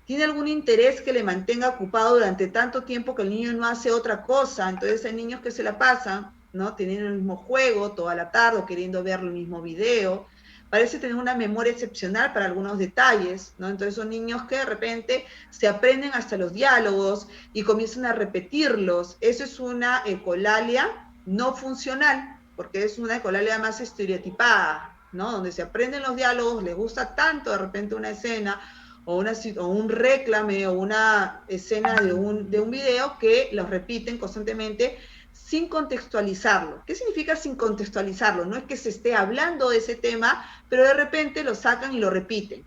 tiene algún interés que le mantenga ocupado durante tanto tiempo que el niño no hace otra cosa. Entonces hay niños que se la pasan ¿no? Teniendo el mismo juego toda la tarde o queriendo ver el mismo video. Parece tener una memoria excepcional para algunos detalles, ¿no? Entonces son niños que de repente se aprenden hasta los diálogos y comienzan a repetirlos. Eso es una ecolalia no funcional, porque es una ecolalia más estereotipada, ¿no? Donde se aprenden los diálogos, les gusta tanto de repente una escena o un réclame o una escena de un video que los repiten constantemente sin contextualizarlo. ¿Qué significa sin contextualizarlo? No es que se esté hablando de ese tema, pero de repente lo sacan y lo repiten.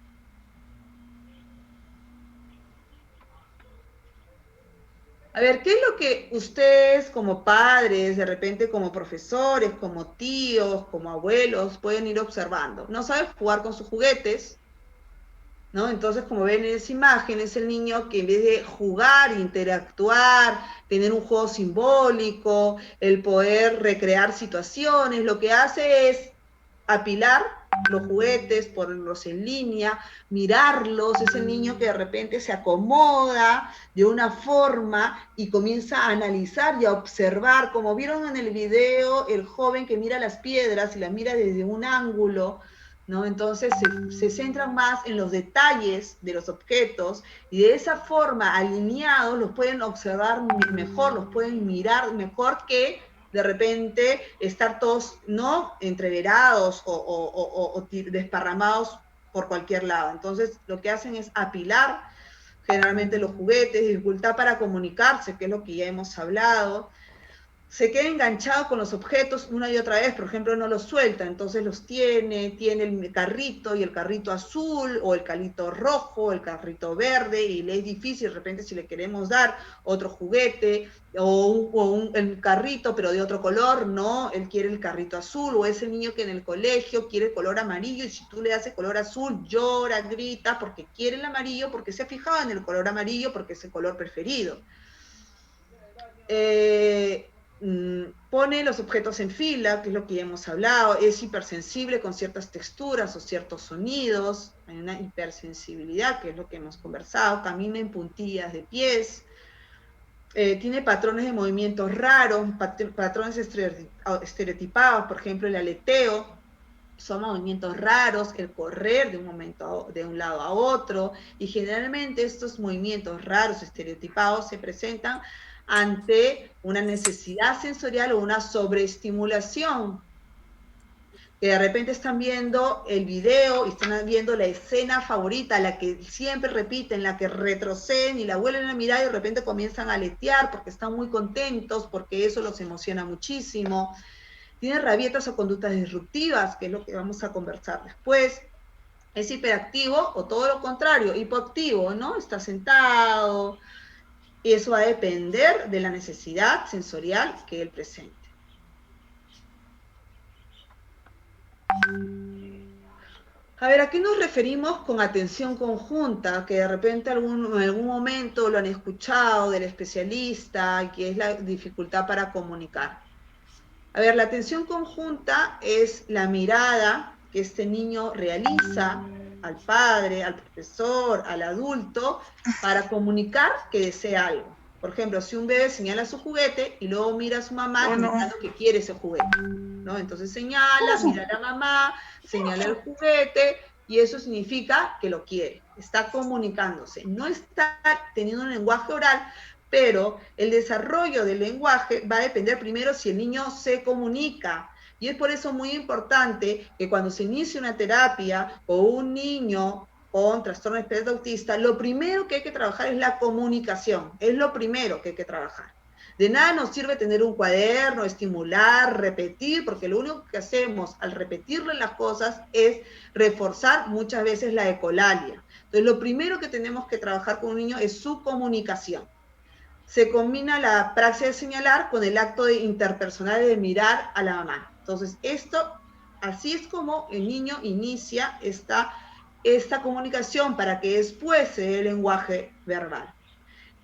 A ver, ¿qué es lo que ustedes como padres, de repente como profesores, como tíos, como abuelos, pueden ir observando? No saben jugar con sus juguetes, ¿no? Entonces, como ven en esa imagen, es el niño que en vez de jugar, interactuar, tener un juego simbólico, el poder recrear situaciones, lo que hace es apilar los juguetes, ponerlos en línea, mirarlos, es el niño que de repente se acomoda de una forma y comienza a analizar y a observar, como vieron en el video, el joven que mira las piedras y las mira desde un ángulo, ¿no? Entonces se centran más en los detalles de los objetos y de esa forma, alineados, los pueden observar mejor, los pueden mirar mejor que de repente estar todos, ¿no?, entreverados o desparramados por cualquier lado. Entonces lo que hacen es apilar generalmente los juguetes, dificultad para comunicarse, que es lo que ya hemos hablado. Se queda enganchado con los objetos una y otra vez, por ejemplo, no los suelta, entonces los tiene el carrito y el carrito azul, o el carrito rojo, el carrito verde, y le es difícil de repente si le queremos dar otro juguete, el carrito pero de otro color, no, él quiere el carrito azul, o ese niño que en el colegio quiere el color amarillo, y si tú le das el color azul, llora, grita, porque quiere el amarillo, porque se ha fijado en el color amarillo, porque es el color preferido. Pone los objetos en fila, que es lo que ya hemos hablado, es hipersensible con ciertas texturas o ciertos sonidos, hay una hipersensibilidad, que es lo que hemos conversado, camina en puntillas de pies, tiene patrones de movimientos raros, patrones estereotipados, por ejemplo el aleteo, son movimientos raros, el correr de un lado a otro, y generalmente estos movimientos raros, estereotipados, se presentan ante una necesidad sensorial o una sobreestimulación, que de repente están viendo el video y están viendo la escena favorita, la que siempre repiten, la que retroceden y la vuelven a mirar y de repente comienzan a aletear porque están muy contentos, porque eso los emociona muchísimo. Tiene rabietas o conductas disruptivas, que es lo que vamos a conversar después. Es hiperactivo o todo lo contrario, hipoactivo, ¿no? Está sentado. Y eso va a depender de la necesidad sensorial que él presente. A ver, ¿a qué nos referimos con atención conjunta? Que de repente en algún momento lo han escuchado del especialista, que es la dificultad para comunicar. A ver, la atención conjunta es la mirada que este niño realiza al padre, al profesor, al adulto, para comunicar que desea algo. Por ejemplo, si un bebé señala su juguete y luego mira a su mamá indicando que quiere ese juguete, ¿no? Entonces señala, mira a la mamá, señala el juguete, y eso significa que lo quiere, está comunicándose. No está teniendo un lenguaje oral, pero el desarrollo del lenguaje va a depender primero si el niño se comunica. Y es por eso muy importante que cuando se inicie una terapia o un niño con trastorno espectro autista, lo primero que hay que trabajar es la comunicación. Es lo primero que hay que trabajar. De nada nos sirve tener un cuaderno, estimular, repetir, porque lo único que hacemos al repetirle las cosas es reforzar muchas veces la ecolalia. Entonces, lo primero que tenemos que trabajar con un niño es su comunicación. Se combina la praxis de señalar con el acto de interpersonal de mirar a la mamá. Entonces, así es como el niño inicia esta comunicación para que después se dé el lenguaje verbal.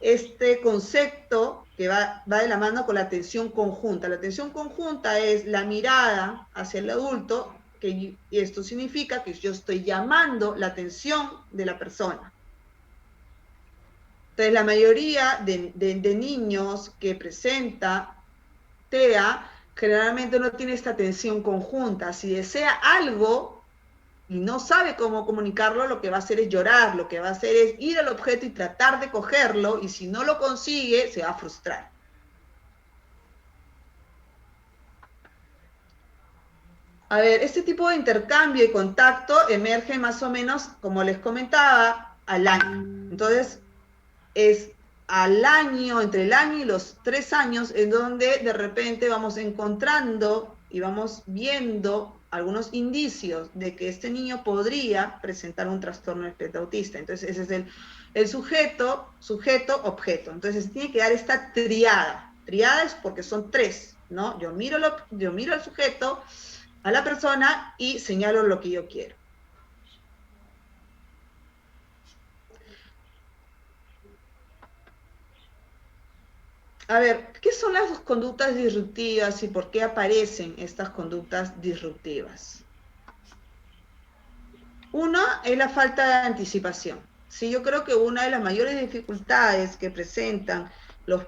Este concepto que va de la mano con la atención conjunta. La atención conjunta es la mirada hacia el adulto, y esto significa que yo estoy llamando la atención de la persona. Entonces, la mayoría de niños que presenta TEA generalmente no tiene esta atención conjunta. Si desea algo y no sabe cómo comunicarlo, lo que va a hacer es llorar, lo que va a hacer es ir al objeto y tratar de cogerlo, y si no lo consigue, se va a frustrar. A ver, este tipo de intercambio y contacto emerge más o menos, como les comentaba, al año. Entonces, es al año, entre el año y los 3 años, en donde de repente vamos encontrando y vamos viendo algunos indicios de que este niño podría presentar un trastorno del espectro autista. Entonces, ese es el sujeto, objeto. Entonces, tiene que dar esta triada. Triada es porque son 3, ¿no? Yo miro al sujeto, a la persona, y señalo lo que yo quiero. A ver, ¿qué son las conductas disruptivas y por qué aparecen estas conductas disruptivas? Una es la falta de anticipación. Sí, yo creo que una de las mayores dificultades que presentan los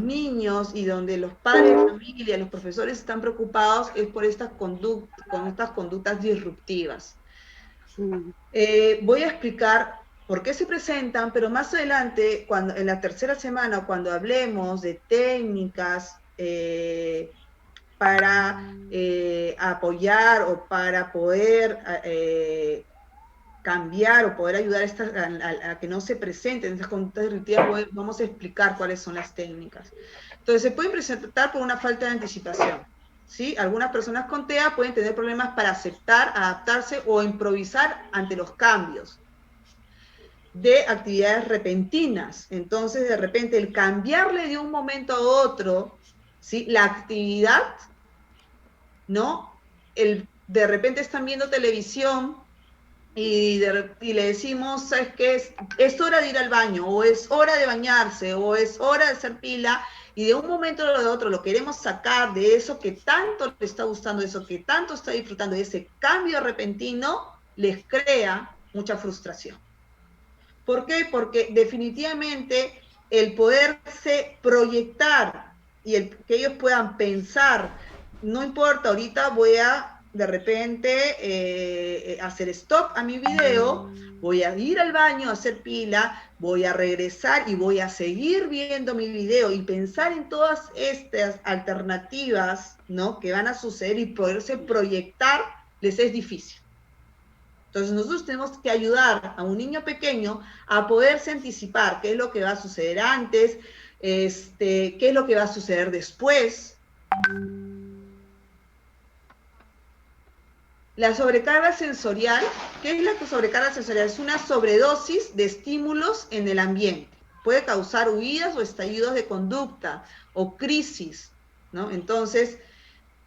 niños, y donde los padres de familia, los profesores están preocupados, es por estas conductas disruptivas. Voy a explicar por qué se presentan, pero más adelante, en la tercera semana, cuando hablemos de técnicas para apoyar o para poder cambiar o poder ayudar a que no se presenten estas conductas disruptivas, vamos a explicar cuáles son las técnicas. Entonces, se pueden presentar por una falta de anticipación, ¿sí? Algunas personas con TEA pueden tener problemas para aceptar, adaptarse o improvisar ante los cambios de actividades repentinas. Entonces, de repente, el cambiarle de un momento a otro, ¿sí?, la actividad, ¿no? De repente están viendo televisión y le decimos, ¿sabes qué? Es hora de ir al baño, o es hora de bañarse, o es hora de hacer pila, y de un momento a otro lo queremos sacar de eso que tanto le está gustando, de eso que tanto está disfrutando, de ese cambio repentino, les crea mucha frustración. ¿Por qué? Porque definitivamente el poderse proyectar y que ellos puedan pensar, no importa, ahorita voy a de repente hacer stop a mi video, voy a ir al baño a hacer pila, voy a regresar y voy a seguir viendo mi video, y pensar en todas estas alternativas, ¿no?, que van a suceder, y poderse proyectar les es difícil. Entonces nosotros tenemos que ayudar a un niño pequeño a poderse anticipar qué es lo que va a suceder antes, qué es lo que va a suceder después. La sobrecarga sensorial, ¿qué es la sobrecarga sensorial? Es una sobredosis de estímulos en el ambiente. Puede causar huidas o estallidos de conducta o crisis, ¿no? Entonces,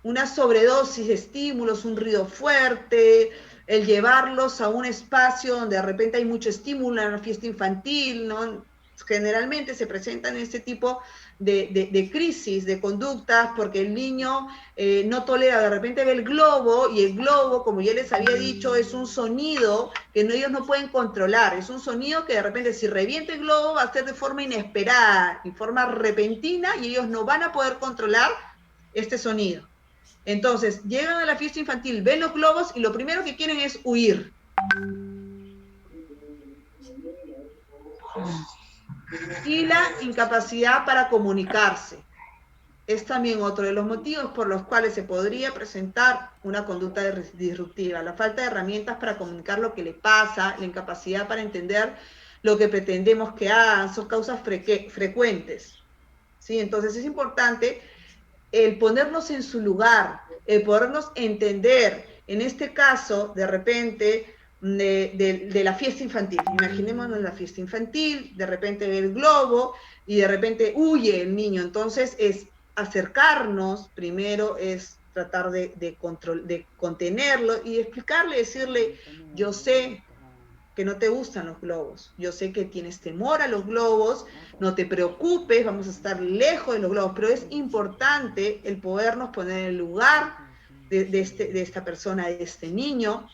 una sobredosis de estímulos, un ruido fuerte, el llevarlos a un espacio donde de repente hay mucho estímulo, en una fiesta infantil, ¿no? Generalmente se presentan este tipo de crisis, de conductas, porque el niño no tolera, de repente ve el globo, y el globo, como ya les había dicho, es un sonido que ellos no pueden controlar, es un sonido que de repente si revienta el globo va a ser de forma inesperada, en forma repentina, y ellos no van a poder controlar este sonido. Entonces, llegan a la fiesta infantil, ven los globos, y lo primero que quieren es huir. Y la incapacidad para comunicarse es también otro de los motivos por los cuales se podría presentar una conducta disruptiva. La falta de herramientas para comunicar lo que le pasa, la incapacidad para entender lo que pretendemos que hagan, son causas frecuentes, ¿sí? Entonces es importante el ponernos en su lugar, el podernos entender, en este caso, de repente, de la fiesta infantil. Imaginémonos la fiesta infantil, de repente ve el globo y de repente huye el niño. Entonces es acercarnos, primero es tratar de contenerlo y explicarle, decirle, yo sé que no te gustan los globos, yo sé que tienes temor a los globos, no te preocupes, vamos a estar lejos de los globos, pero es importante el podernos poner en el lugar de esta persona, de este niño,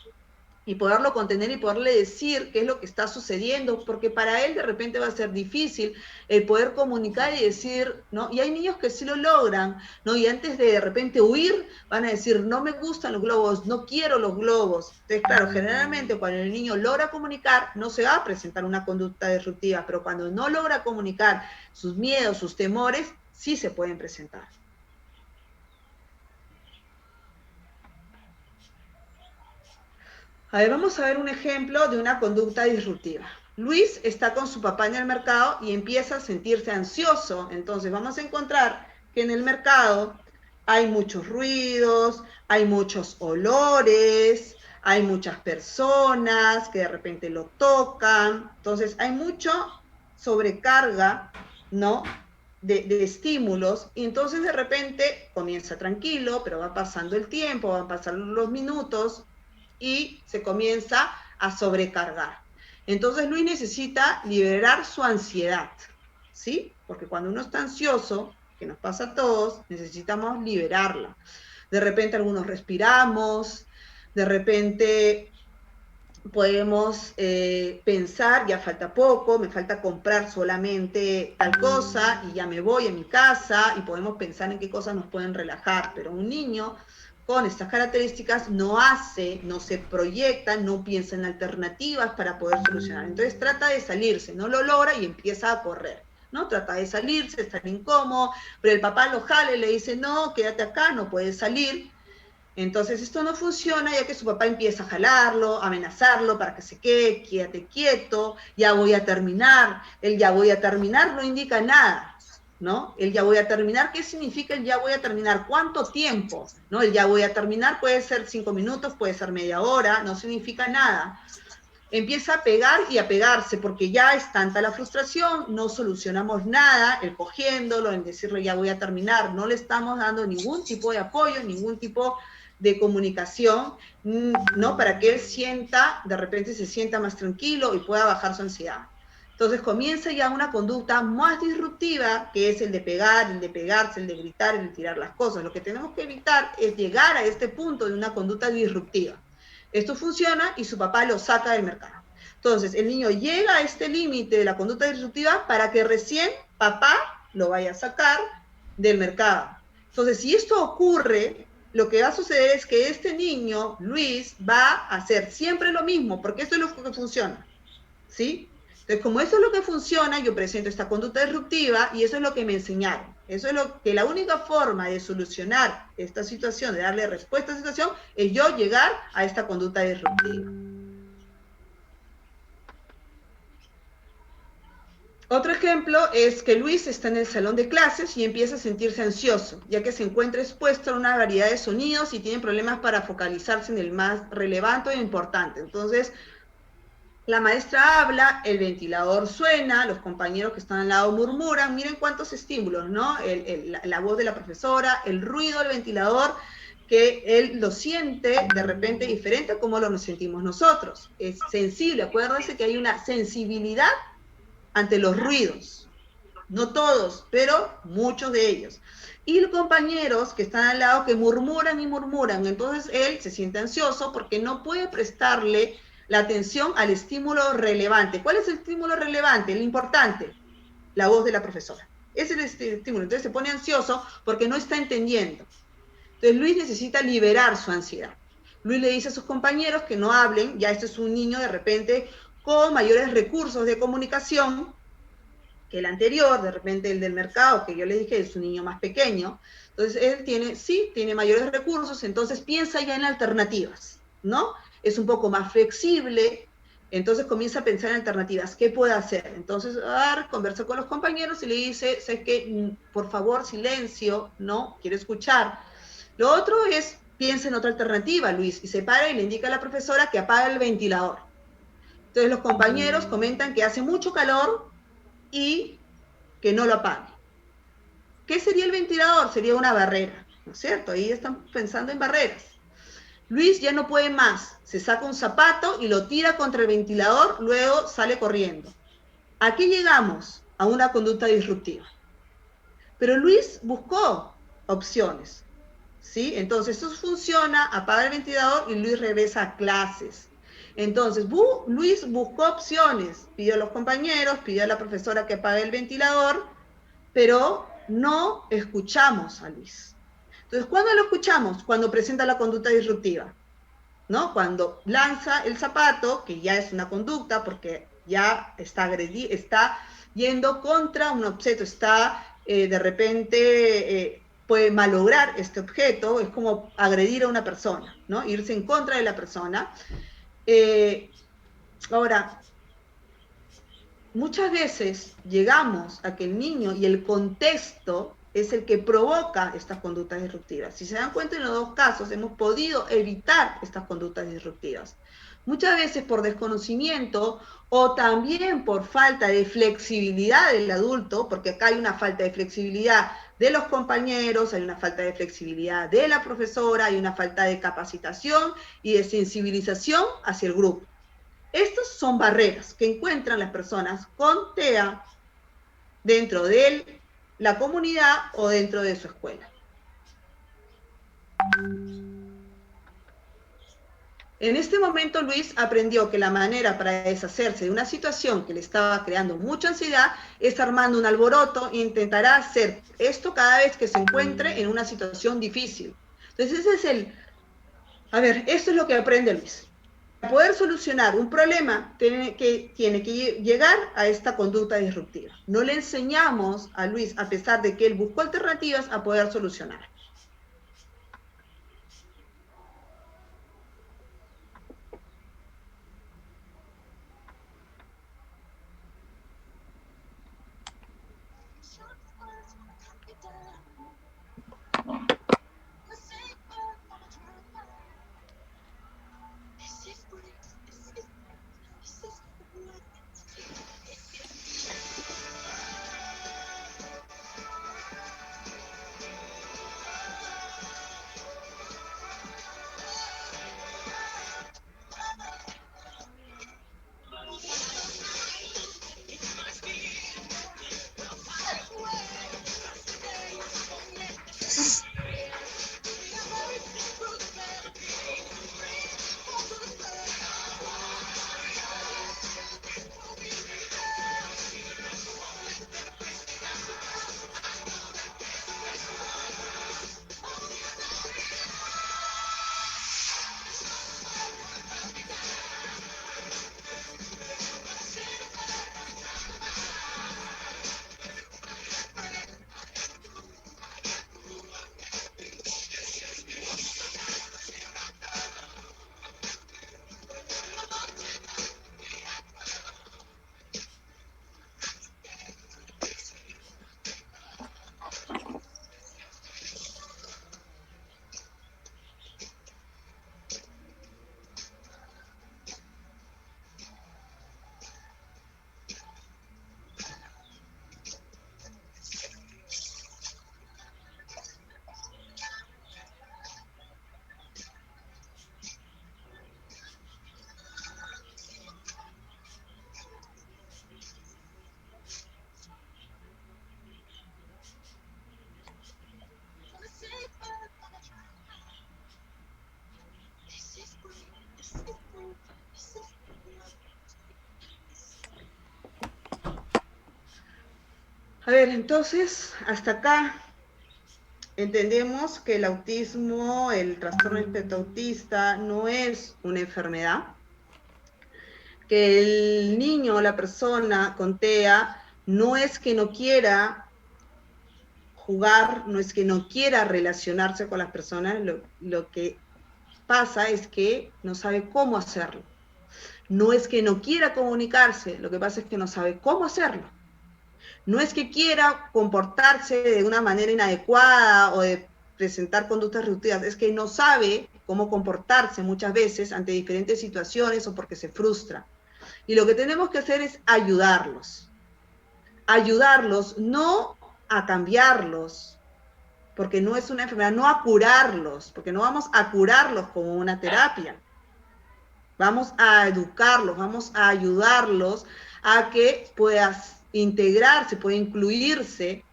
y poderlo contener y poderle decir qué es lo que está sucediendo, porque para él de repente va a ser difícil el poder comunicar y decir, ¿no? Y hay niños que sí lo logran, ¿no? Y antes de repente huir, van a decir, no me gustan los globos, no quiero los globos. Entonces, claro, generalmente cuando el niño logra comunicar, no se va a presentar una conducta disruptiva, pero cuando no logra comunicar sus miedos, sus temores, sí se pueden presentar. A ver, vamos a ver un ejemplo de una conducta disruptiva. Luis está con su papá en el mercado y empieza a sentirse ansioso. Entonces vamos a encontrar que en el mercado hay muchos ruidos, hay muchos olores, hay muchas personas que de repente lo tocan. Entonces hay mucho sobrecarga, ¿no? De estímulos, y entonces de repente comienza tranquilo, pero va pasando el tiempo, van pasando los minutos, y se comienza a sobrecargar. Entonces Luis necesita liberar su ansiedad, ¿sí? Porque cuando uno está ansioso, que nos pasa a todos, necesitamos liberarla. De repente algunos respiramos, de repente podemos pensar, ya falta poco, me falta comprar solamente tal cosa y ya me voy a mi casa, y podemos pensar en qué cosas nos pueden relajar, pero un niño con estas características no hace, no se proyecta, no piensa en alternativas para poder solucionar. Entonces trata de salirse, no lo logra y empieza a correr, ¿no? Trata de salirse, estar incómodo, pero el papá lo jala y le dice, no, quédate acá, no puedes salir. Entonces esto no funciona, ya que su papá empieza a jalarlo, a amenazarlo para que se quede, quédate quieto, ya voy a terminar. El ya voy a terminar no indica nada, ¿no? El ya voy a terminar, ¿qué significa el ya voy a terminar? ¿Cuánto tiempo? ¿No? El ya voy a terminar puede ser 5 minutos, puede ser media hora, no significa nada. Empieza a pegar y a pegarse, porque ya es tanta la frustración, no solucionamos nada, el cogiéndolo, en decirle ya voy a terminar, no le estamos dando ningún tipo de apoyo, ningún tipo de comunicación, ¿no? Para que él sienta, de repente se sienta más tranquilo y pueda bajar su ansiedad. Entonces comienza ya una conducta más disruptiva, que es el de pegar, el de pegarse, el de gritar, el de tirar las cosas. Lo que tenemos que evitar es llegar a este punto de una conducta disruptiva. Esto funciona y su papá lo saca del mercado. Entonces el niño llega a este límite de la conducta disruptiva para que recién papá lo vaya a sacar del mercado. Entonces, si esto ocurre, lo que va a suceder es que este niño, Luis, va a hacer siempre lo mismo, porque esto es lo que funciona, ¿sí? Entonces, como eso es lo que funciona, yo presento esta conducta disruptiva y eso es lo que me enseñaron. Eso es lo que la única forma de solucionar esta situación, de darle respuesta a esta situación, es yo llegar a esta conducta disruptiva. Otro ejemplo es que Luis está en el salón de clases y empieza a sentirse ansioso, ya que se encuentra expuesto a una variedad de sonidos y tiene problemas para focalizarse en el más relevante e importante. Entonces, la maestra habla, el ventilador suena, los compañeros que están al lado murmuran, miren cuántos estímulos, ¿no? La voz de la profesora, el ruido del ventilador, que él lo siente de repente diferente a como lo sentimos nosotros. Es sensible, acuérdense que hay una sensibilidad ante los ruidos. No todos, pero muchos de ellos. Y los compañeros que están al lado que murmuran y murmuran, entonces él se siente ansioso porque no puede prestarle la atención al estímulo relevante. ¿Cuál es el estímulo relevante? El importante, la voz de la profesora. Ese es el estímulo. Entonces se pone ansioso porque no está entendiendo. Entonces Luis necesita liberar su ansiedad. Luis le dice a sus compañeros que no hablen, ya este es un niño de repente con mayores recursos de comunicación que el anterior, de repente el del mercado, que yo les dije es un niño más pequeño. Entonces él tiene mayores recursos, entonces piensa ya en alternativas, ¿no? Es un poco más flexible, entonces comienza a pensar en alternativas. ¿Qué puede hacer? Entonces, conversa con los compañeros y le dice, ¿sabes qué? Por favor, silencio, ¿no? Quiero escuchar. Lo otro es, piensa en otra alternativa, Luis, y se para y le indica a la profesora que apaga el ventilador. Entonces los compañeros comentan que hace mucho calor y que no lo apague. ¿Qué sería el ventilador? Sería una barrera, ¿no es cierto? Ahí están pensando en barreras. Luis ya no puede más, se saca un zapato y lo tira contra el ventilador, luego sale corriendo. ¿A qué llegamos? A una conducta disruptiva. Pero Luis buscó opciones, ¿sí? Entonces eso funciona, apaga el ventilador y Luis regresa a clases. Entonces, Luis buscó opciones, pidió a los compañeros, pidió a la profesora que apague el ventilador, pero no escuchamos a Luis. Entonces, ¿cuándo lo escuchamos? Cuando presenta la conducta disruptiva, ¿no? Cuando lanza el zapato, que ya es una conducta, porque ya está yendo contra un objeto, está de repente puede malograr este objeto, es como agredir a una persona, ¿no? Irse en contra de la persona. Ahora, muchas veces llegamos a que el niño y el contexto es el que provoca estas conductas disruptivas. Si se dan cuenta, en los dos casos hemos podido evitar estas conductas disruptivas. Muchas veces por desconocimiento o también por falta de flexibilidad del adulto, porque acá hay una falta de flexibilidad de los compañeros, hay una falta de flexibilidad de la profesora, hay una falta de capacitación y de sensibilización hacia el grupo. Estas son barreras que encuentran las personas con TEA dentro de la comunidad o dentro de su escuela. En este momento Luis aprendió que la manera para deshacerse de una situación que le estaba creando mucha ansiedad es armando un alboroto e intentará hacer esto cada vez que se encuentre en una situación difícil. Entonces ese es esto es lo que aprende Luis. Para poder solucionar un problema, tiene que llegar a esta conducta disruptiva. No le enseñamos a Luis, a pesar de que él buscó alternativas, a poder solucionar. A ver, entonces, hasta acá entendemos que el autismo, el trastorno espectro autista, no es una enfermedad, que el niño o la persona con TEA no es que no quiera jugar, no es que no quiera relacionarse con las personas, lo que pasa es que no sabe cómo hacerlo. No es que no quiera comunicarse, lo que pasa es que no sabe cómo hacerlo. No es que quiera comportarse de una manera inadecuada o de presentar conductas disruptivas, es que no sabe cómo comportarse muchas veces ante diferentes situaciones o porque se frustra. Y lo que tenemos que hacer es ayudarlos. Ayudarlos, no a cambiarlos, porque no es una enfermedad, no a curarlos, porque no vamos a curarlos como una terapia. Vamos a educarlos, vamos a ayudarlos a que puedas integrarse, pueda incluirse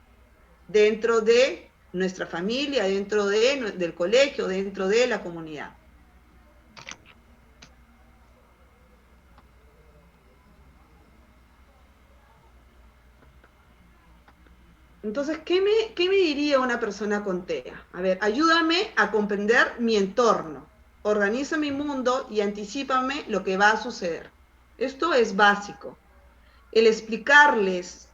dentro de nuestra familia, dentro del colegio, dentro de la comunidad. Entonces, ¿qué me diría una persona con TEA? A ver, ayúdame a comprender mi entorno, organiza mi mundo y anticípame lo que va a suceder. Esto es básico. El explicarles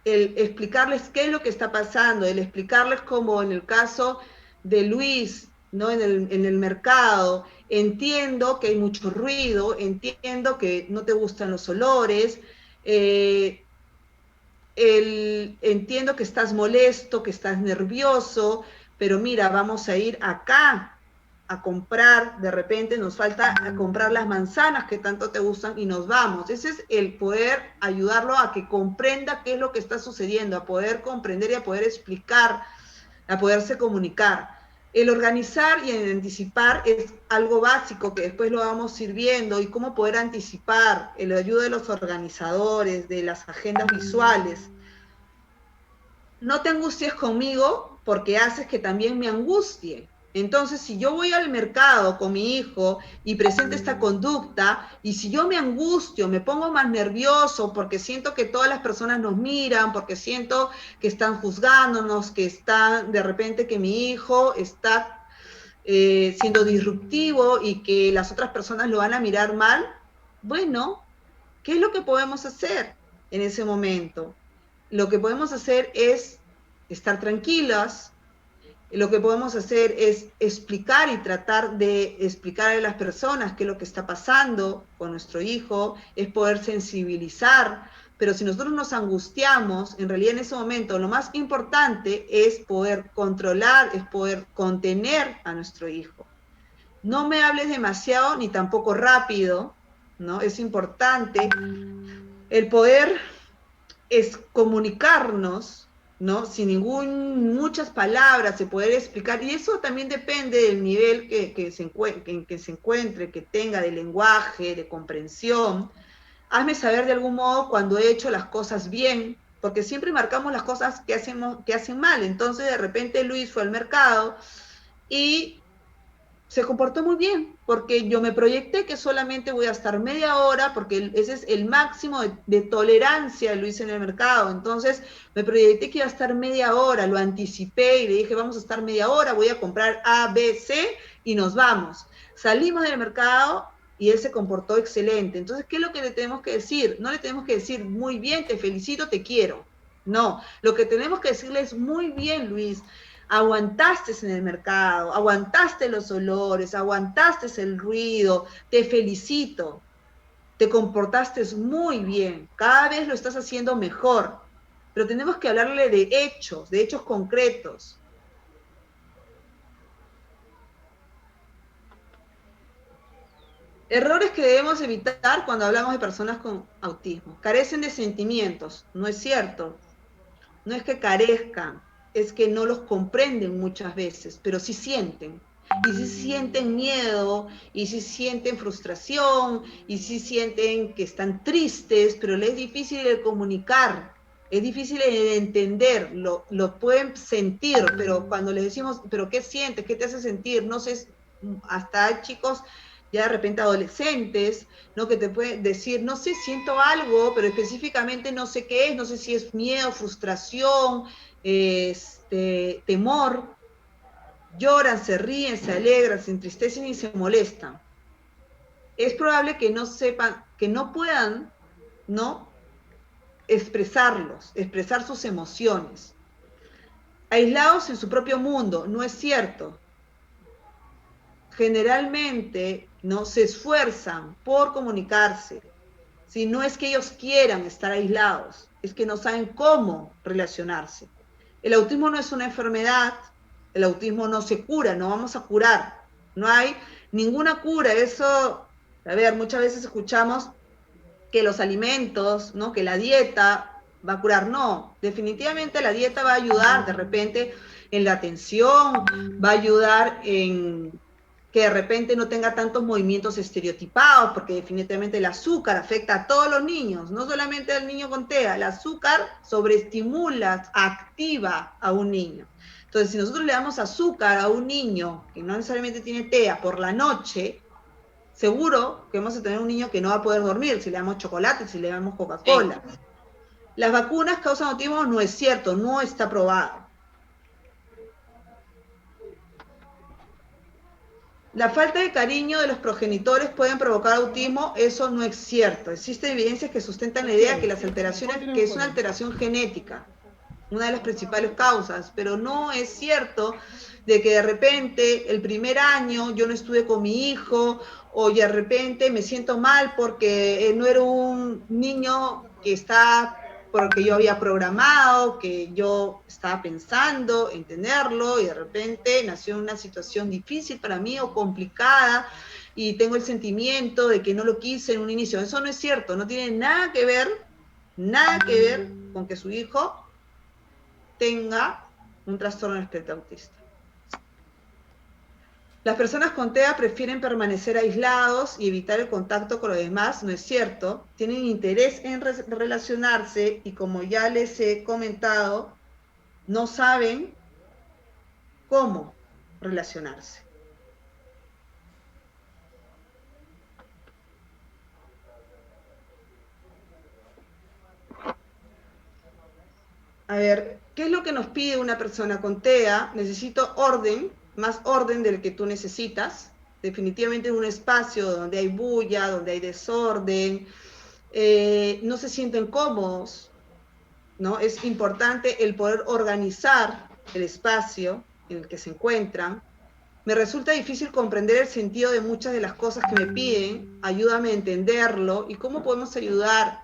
qué es lo que está pasando, el explicarles como en el caso de Luis, ¿no? En el mercado, entiendo que hay mucho ruido, entiendo que no te gustan los olores, entiendo que estás molesto, que estás nervioso, pero mira, vamos a ir acá a comprar, de repente nos falta a comprar las manzanas que tanto te gustan y nos vamos. Ese es el poder ayudarlo a que comprenda qué es lo que está sucediendo, a poder comprender y a poder explicar, a poderse comunicar. El organizar y el anticipar es algo básico que después lo vamos a ir viendo, y cómo poder anticipar, el ayuda de los organizadores, de las agendas visuales. No te angusties conmigo porque haces que también me angustie. Entonces, si yo voy al mercado con mi hijo y presento esta conducta, y si yo me angustio, me pongo más nervioso porque siento que todas las personas nos miran, porque siento que están juzgándonos, que están de repente que mi hijo está siendo disruptivo y que las otras personas lo van a mirar mal, bueno, ¿qué es lo que podemos hacer en ese momento? Lo que podemos hacer es estar tranquilas, lo que podemos hacer es explicar y tratar de explicar a las personas qué es lo que está pasando con nuestro hijo, es poder sensibilizar, pero si nosotros nos angustiamos, en realidad en ese momento lo más importante es poder controlar, es poder contener a nuestro hijo. No me hables demasiado ni tampoco rápido, ¿no? Es importante el poder es comunicarnos, ¿no? Sin muchas palabras, se poder explicar, y eso también depende del nivel en que se encuentre, que tenga de lenguaje, de comprensión. Hazme saber de algún modo cuando he hecho las cosas bien, porque siempre marcamos las cosas que hacen mal. Entonces, de repente Luis fue al mercado y se comportó muy bien, porque yo me proyecté que solamente voy a estar media hora, porque ese es el máximo de tolerancia, lo hice en el mercado. Entonces me proyecté que iba a estar media hora, lo anticipé y le dije, vamos a estar media hora, voy a comprar A, B, C y nos vamos. Salimos del mercado y él se comportó excelente. Entonces, ¿qué es lo que le tenemos que decir? No le tenemos que decir, muy bien, te felicito, te quiero. No, lo que tenemos que decirle es, muy bien, Luis, aguantaste en el mercado, aguantaste los olores, aguantaste el ruido, te felicito, te comportaste muy bien, cada vez lo estás haciendo mejor, pero tenemos que hablarle de hechos concretos. Errores que debemos evitar cuando hablamos de personas con autismo. Carecen de sentimientos, no es cierto, no es que carezcan, es que no los comprenden muchas veces, pero sí sienten. Y sí sienten miedo, y sí sienten frustración, y sí sienten que están tristes, pero les es difícil de comunicar, es difícil de entender, lo pueden sentir, pero cuando les decimos, ¿pero qué sientes? ¿Qué te hace sentir? No sé, hasta hay chicos ya de repente adolescentes, ¿no? Que te pueden decir, no sé, siento algo, pero específicamente no sé qué es, no sé si es miedo, frustración, temor. Lloran, se ríen, se alegran, se entristecen y se molestan. Es probable que no sepan, que no puedan, ¿no? expresar sus emociones. Aislados en su propio mundo, no es cierto. Generalmente no se esfuerzan por comunicarse, si no es que ellos quieran estar aislados, es que no saben cómo relacionarse. El autismo no es una enfermedad, el autismo no se cura, no vamos a curar, no hay ninguna cura. Eso, a ver, muchas veces escuchamos que los alimentos, ¿no? Que la dieta va a curar. No, definitivamente la dieta va a ayudar de repente en la atención, va a ayudar en que de repente no tenga tantos movimientos estereotipados, porque definitivamente el azúcar afecta a todos los niños, no solamente al niño con TEA. El azúcar sobreestimula, activa a un niño. Entonces, si nosotros le damos azúcar a un niño que no necesariamente tiene TEA por la noche, seguro que vamos a tener un niño que no va a poder dormir si le damos chocolate, si le damos Coca-Cola. Sí. Las vacunas causan autismo, no es cierto, no está probado. La falta de cariño de los progenitores pueden provocar autismo, eso no es cierto. Existen evidencias que sustentan la idea que las alteraciones, que es una alteración genética, una de las principales causas, pero no es cierto de que de repente el primer año yo no estuve con mi hijo, o de repente me siento mal porque no era un niño que está, porque yo había programado, que yo estaba pensando en tenerlo, y de repente nació una situación difícil para mí o complicada, y tengo el sentimiento de que no lo quise en un inicio. Eso no es cierto, no tiene nada que ver con que su hijo tenga un trastorno del espectro autista. Las personas con TEA prefieren permanecer aislados y evitar el contacto con los demás, no es cierto. Tienen interés en relacionarse y, como ya les he comentado, no saben cómo relacionarse. A ver, ¿qué es lo que nos pide una persona con TEA? Necesito orden, más orden del que tú necesitas. Definitivamente en un espacio donde hay bulla, donde hay desorden, no se sienten cómodos, ¿no? Es importante el poder organizar el espacio en el que se encuentran. Me resulta difícil comprender el sentido de muchas de las cosas que me piden. Ayúdame a entenderlo. ¿Y cómo podemos ayudar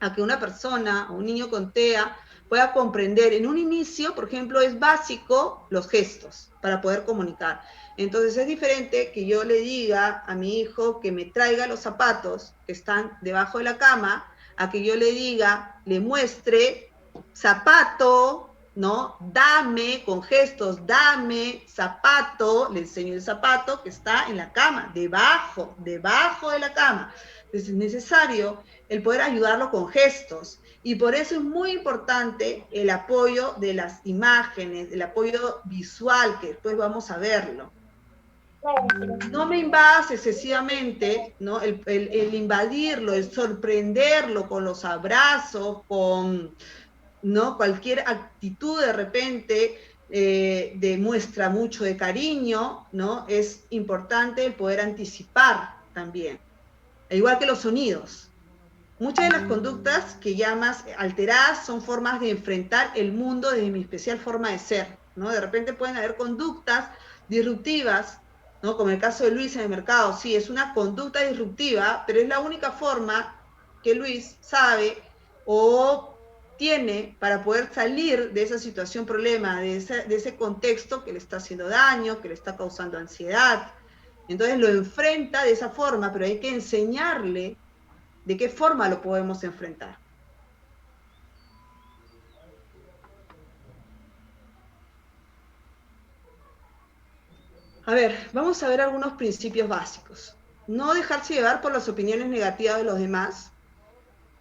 a que una persona o un niño con TEA pueda comprender? En un inicio, por ejemplo, es básico los gestos para poder comunicar. Entonces es diferente que yo le diga a mi hijo que me traiga los zapatos que están debajo de la cama, a que yo le diga, le muestre zapato, ¿no? Dame, con gestos, dame zapato, le enseño el zapato que está en la cama, debajo de la cama. Entonces es necesario el poder ayudarlo con gestos, y por eso es muy importante el apoyo de las imágenes, el apoyo visual, que después vamos a verlo. No me invadas excesivamente, ¿no? El invadirlo, el sorprenderlo con los abrazos, con, ¿no?, cualquier actitud de repente demuestra mucho de cariño, ¿no? Es importante el poder anticipar también, igual que los sonidos. Muchas de las conductas que llamas alteradas son formas de enfrentar el mundo desde mi especial forma de ser, ¿no? De repente pueden haber conductas disruptivas, ¿no? Como el caso de Luis en el mercado. Sí, es una conducta disruptiva, pero es la única forma que Luis sabe o tiene para poder salir de esa situación, problema, de ese contexto que le está haciendo daño, que le está causando ansiedad. Entonces lo enfrenta de esa forma, pero hay que enseñarle de qué forma lo podemos enfrentar. A ver, vamos a ver algunos principios básicos. No dejarse llevar por las opiniones negativas de los demás,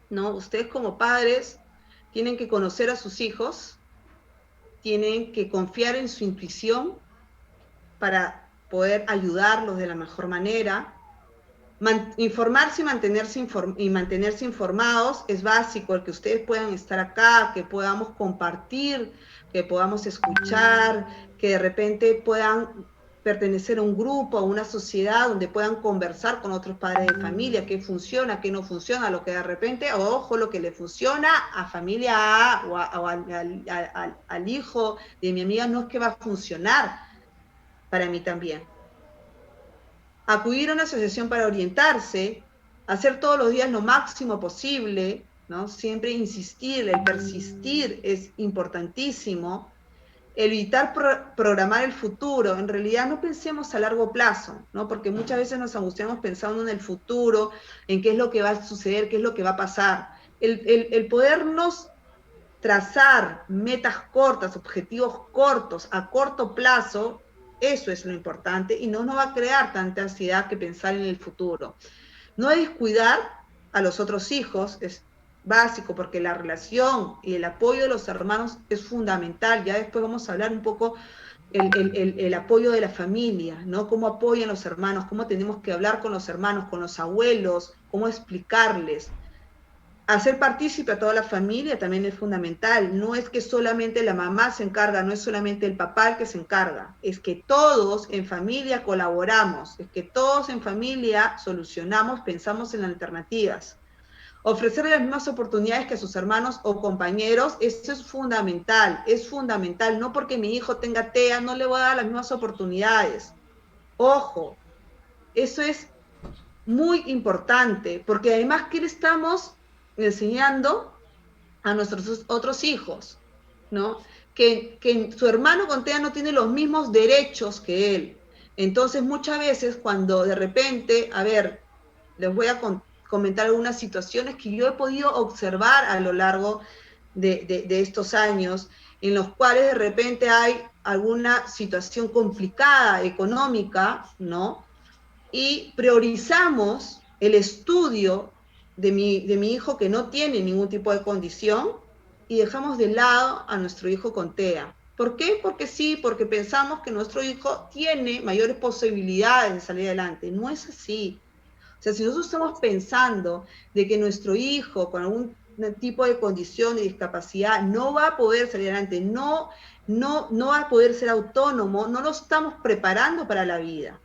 ¿no? Ustedes como padres tienen que conocer a sus hijos, tienen que confiar en su intuición para poder ayudarlos de la mejor manera. Informarse y mantenerse informados es básico, el que ustedes puedan estar acá, que podamos compartir, que podamos escuchar, que de repente puedan pertenecer a un grupo, a una sociedad donde puedan conversar con otros padres de familia, qué funciona, qué no funciona, lo que de repente, ojo, lo que le funciona a familia A o al hijo de mi amiga no es que va a funcionar para mí también. Acudir a una asociación para orientarse, hacer todos los días lo máximo posible, ¿no? Siempre insistir, el persistir es importantísimo. Evitar programar el futuro. En realidad no pensemos a largo plazo, ¿no? Porque muchas veces nos angustiamos pensando en el futuro, en qué es lo que va a suceder, qué es lo que va a pasar. El podernos trazar metas cortas, objetivos cortos, a corto plazo, eso es lo importante, y no nos va a crear tanta ansiedad que pensar en el futuro. No descuidar a los otros hijos es básico, porque la relación y el apoyo de los hermanos es fundamental. Ya después vamos a hablar un poco el apoyo de la familia, ¿no? Cómo apoyan los hermanos, cómo tenemos que hablar con los hermanos, con los abuelos, cómo explicarles. Hacer partícipe a toda la familia también es fundamental. No es que solamente la mamá se encarga, no es solamente el papá el que se encarga, es que todos en familia colaboramos, es que todos en familia solucionamos, pensamos en alternativas. Ofrecerle las mismas oportunidades que a sus hermanos o compañeros, eso es fundamental. No porque mi hijo tenga TEA, no le voy a dar las mismas oportunidades. Ojo, eso es muy importante, porque además, ¿qué le estamos enseñando a nuestros otros hijos? ¿No? Que su hermano con TEA no tiene los mismos derechos que él. Entonces, muchas veces, cuando de repente, a ver, les voy a comentar algunas situaciones que yo he podido observar a lo largo de estos años, en los cuales de repente hay alguna situación complicada económica, ¿no? Y priorizamos el estudio de mi hijo que no tiene ningún tipo de condición y dejamos de lado a nuestro hijo con TEA. ¿Por qué? Porque sí, porque pensamos que nuestro hijo tiene mayores posibilidades de salir adelante. No es así. O sea, si nosotros estamos pensando de que nuestro hijo con algún tipo de condición de discapacidad no va a poder salir adelante, no va a poder ser autónomo, no lo estamos preparando para la vida.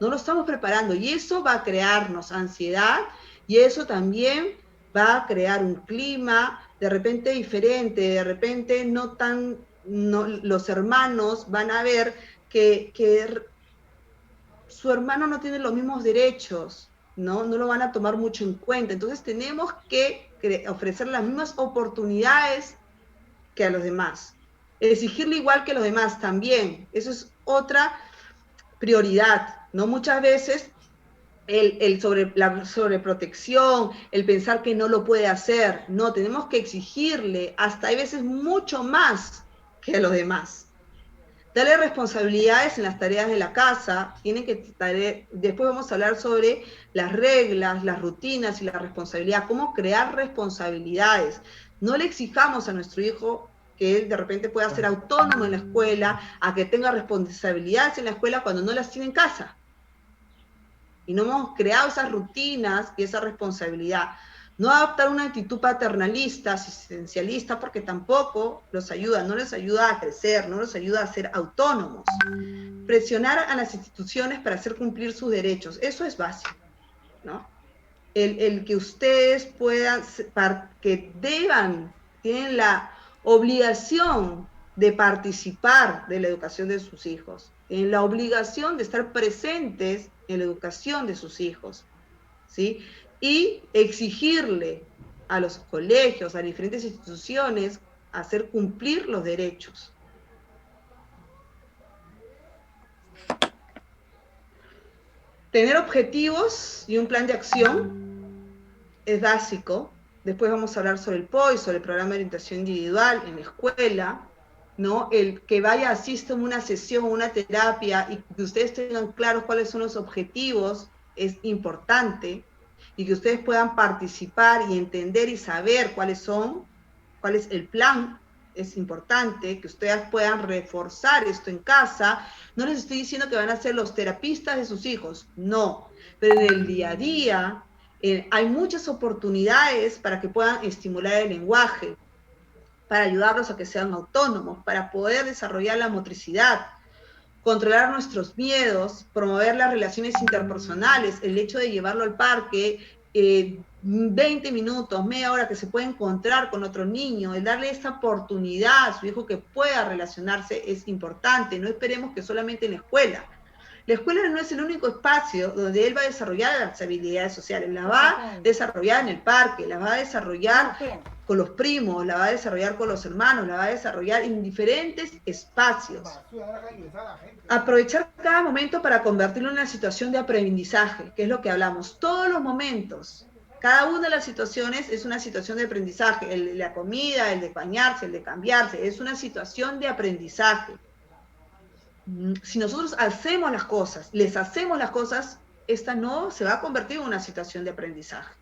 No lo estamos preparando y eso va a crearnos ansiedad y eso también va a crear un clima de repente diferente, de repente los hermanos van a ver que su hermano no tiene los mismos derechos, ¿no? No lo van a tomar mucho en cuenta. Entonces tenemos que ofrecer las mismas oportunidades que a los demás. Exigirle igual que a los demás también. Eso es otra prioridad, ¿no? Muchas veces la sobreprotección, el pensar que no lo puede hacer, no, tenemos que exigirle hasta hay veces mucho más que a los demás. Darle responsabilidades en las tareas de la casa, después vamos a hablar sobre las reglas, las rutinas y la responsabilidad, cómo crear responsabilidades. No le exijamos a nuestro hijo que él de repente pueda ser autónomo en la escuela, a que tenga responsabilidades en la escuela cuando no las tiene en casa. Y no hemos creado esas rutinas y esa responsabilidad. No adoptar una actitud paternalista, asistencialista, porque tampoco los ayuda, no les ayuda a crecer, no los ayuda a ser autónomos. Presionar a las instituciones para hacer cumplir sus derechos, eso es básico, ¿no? El que ustedes puedan, tienen la obligación de participar de la educación de sus hijos, en la obligación de estar presentes en la educación de sus hijos, ¿sí? Y exigirle a los colegios, a diferentes instituciones, hacer cumplir los derechos. Tener objetivos y un plan de acción es básico. Después vamos a hablar sobre el POI, sobre el programa de orientación individual en la escuela, ¿no? El que vaya, asista a una sesión, una terapia, y que ustedes tengan claros cuáles son los objetivos, es importante, y que ustedes puedan participar y entender y saber cuál es el plan, es importante, que ustedes puedan reforzar esto en casa. No les estoy diciendo que van a ser los terapistas de sus hijos, no, pero en el día a día hay muchas oportunidades para que puedan estimular el lenguaje, para ayudarlos a que sean autónomos, para poder desarrollar la motricidad, controlar nuestros miedos, promover las relaciones interpersonales, el hecho de llevarlo al parque, 20 minutos, media hora que se puede encontrar con otro niño, el darle esa oportunidad a su hijo que pueda relacionarse es importante. No esperemos que solamente en la escuela. La escuela no es el único espacio donde él va a desarrollar las habilidades sociales, la va a desarrollar en el parque, la va a desarrollar con los primos, la va a desarrollar con los hermanos, la va a desarrollar en diferentes espacios. Aprovechar cada momento para convertirlo en una situación de aprendizaje, que es lo que hablamos, todos los momentos. Cada una de las situaciones es una situación de aprendizaje, el de la comida, el de bañarse, el de cambiarse, es una situación de aprendizaje. Si nosotros hacemos las cosas, les hacemos las cosas, esta no se va a convertir en una situación de aprendizaje.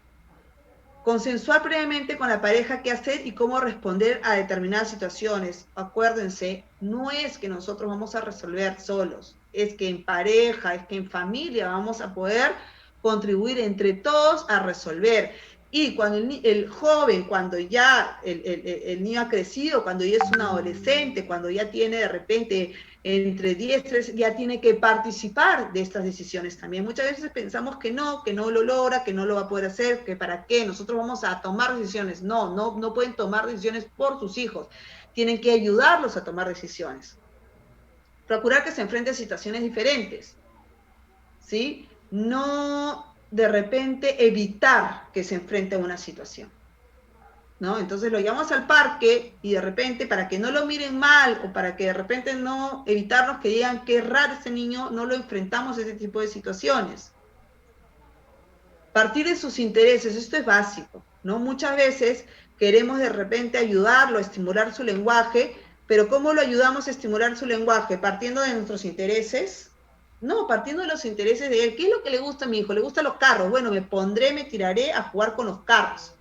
Consensuar previamente con la pareja qué hacer y cómo responder a determinadas situaciones. Acuérdense, no es que nosotros vamos a resolver solos, es que en pareja, es que en familia vamos a poder contribuir entre todos a resolver. Y cuando el joven, cuando ya el niño ha crecido, cuando ya es un adolescente, cuando ya tiene de repente entre 10, 13, ya tiene que participar de estas decisiones también. Muchas veces pensamos que no lo logra, que no lo va a poder hacer, que para qué, nosotros vamos a tomar decisiones. No pueden tomar decisiones por sus hijos, tienen que ayudarlos a tomar decisiones. Procurar que se enfrenten a situaciones diferentes, ¿sí? No de repente evitar que se enfrente a una situación, ¿no? Entonces lo llevamos al parque y de repente, para que no lo miren mal o para que de repente no evitarnos que digan qué raro ese niño, no lo enfrentamos a ese tipo de situaciones. Partir de sus intereses, esto es básico, ¿no? Muchas veces queremos de repente ayudarlo a estimular su lenguaje, pero ¿cómo lo ayudamos a estimular su lenguaje? ¿Partiendo de nuestros intereses? No, partiendo de los intereses de él. ¿Qué es lo que le gusta a mi hijo? ¿Le gustan los carros? Bueno, me tiraré a jugar con los carros.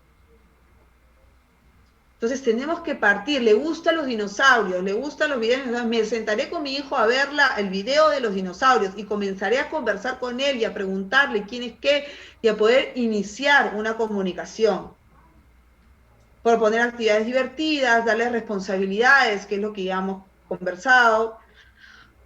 Entonces tenemos que partir. Le gustan los dinosaurios, le gustan los videos. Me sentaré con mi hijo a ver el video de los dinosaurios y comenzaré a conversar con él y a preguntarle quién es qué y a poder iniciar una comunicación. Proponer actividades divertidas, darle responsabilidades, que es lo que ya hemos conversado.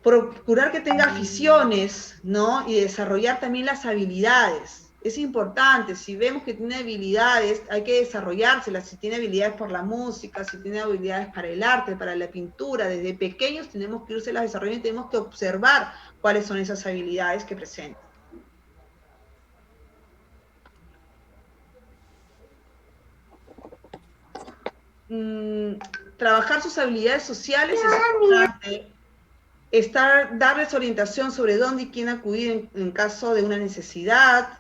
Procurar que tenga aficiones, ¿no? Y desarrollar también las habilidades. Es importante, si vemos que tiene habilidades, hay que desarrollárselas. Si tiene habilidades por la música, si tiene habilidades para el arte, para la pintura, desde pequeños tenemos que irse las desarrollando y tenemos que observar cuáles son esas habilidades que presenta. Trabajar sus habilidades sociales es importante. Darles orientación sobre dónde y quién acudir en caso de una necesidad,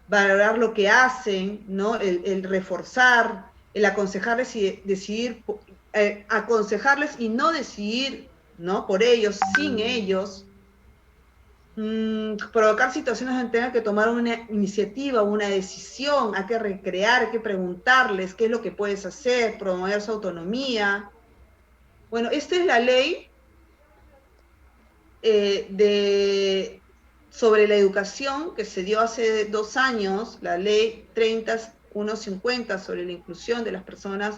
valorar lo que hacen, ¿no? El reforzar, el aconsejarles y decidir, aconsejarles y no decidir, ¿no? Por ellos, sin ellos. Provocar situaciones donde tengan que tomar una iniciativa, una decisión, hay que recrear, hay que preguntarles qué es lo que puedes hacer, promover su autonomía. Bueno, esta es la ley sobre la educación que se dio hace 2 años, la ley 3150 sobre la inclusión de las personas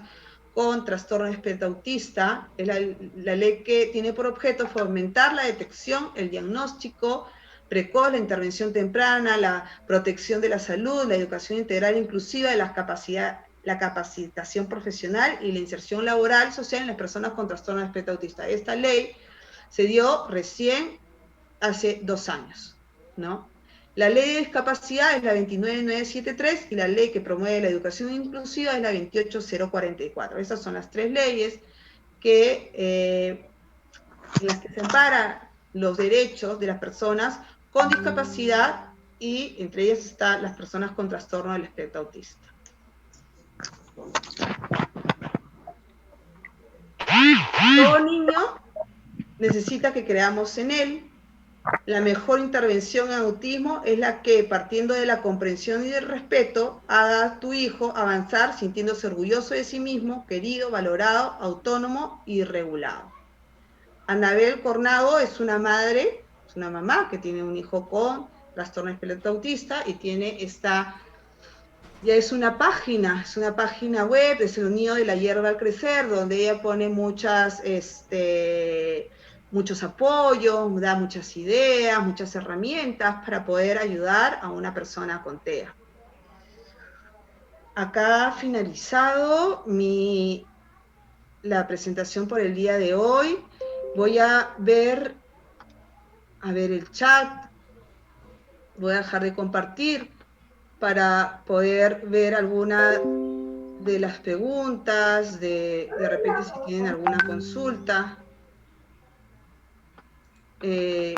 con trastorno de espectro autista. Es la ley que tiene por objeto fomentar la detección, el diagnóstico precoz, la intervención temprana, la protección de la salud, la educación integral inclusiva de la capacitación profesional y la inserción laboral social en las personas con trastorno de espectro autista. Esta ley se dio recién hace 2 años, ¿no? La ley de discapacidad es la 29973 y la ley que promueve la educación inclusiva es la 28044. Esas son las 3 leyes en las que se amparan los derechos de las personas con discapacidad y entre ellas están las personas con trastorno del espectro autista. Todo niño necesita que creamos en él. La mejor intervención en autismo es la que, partiendo de la comprensión y del respeto, haga a tu hijo avanzar sintiéndose orgulloso de sí mismo, querido, valorado, autónomo y regulado. Anabel Cornado es una madre, es una mamá que tiene un hijo con trastorno de espectro autista y tiene ya es una página web, es el nido de la hierba al crecer, donde ella pone muchos apoyos, da muchas ideas, muchas herramientas para poder ayudar a una persona con TEA. Acá ha finalizado la presentación por el día de hoy. Voy a ver el chat. Voy a dejar de compartir para poder ver alguna de las preguntas, de repente si tienen alguna consulta. Que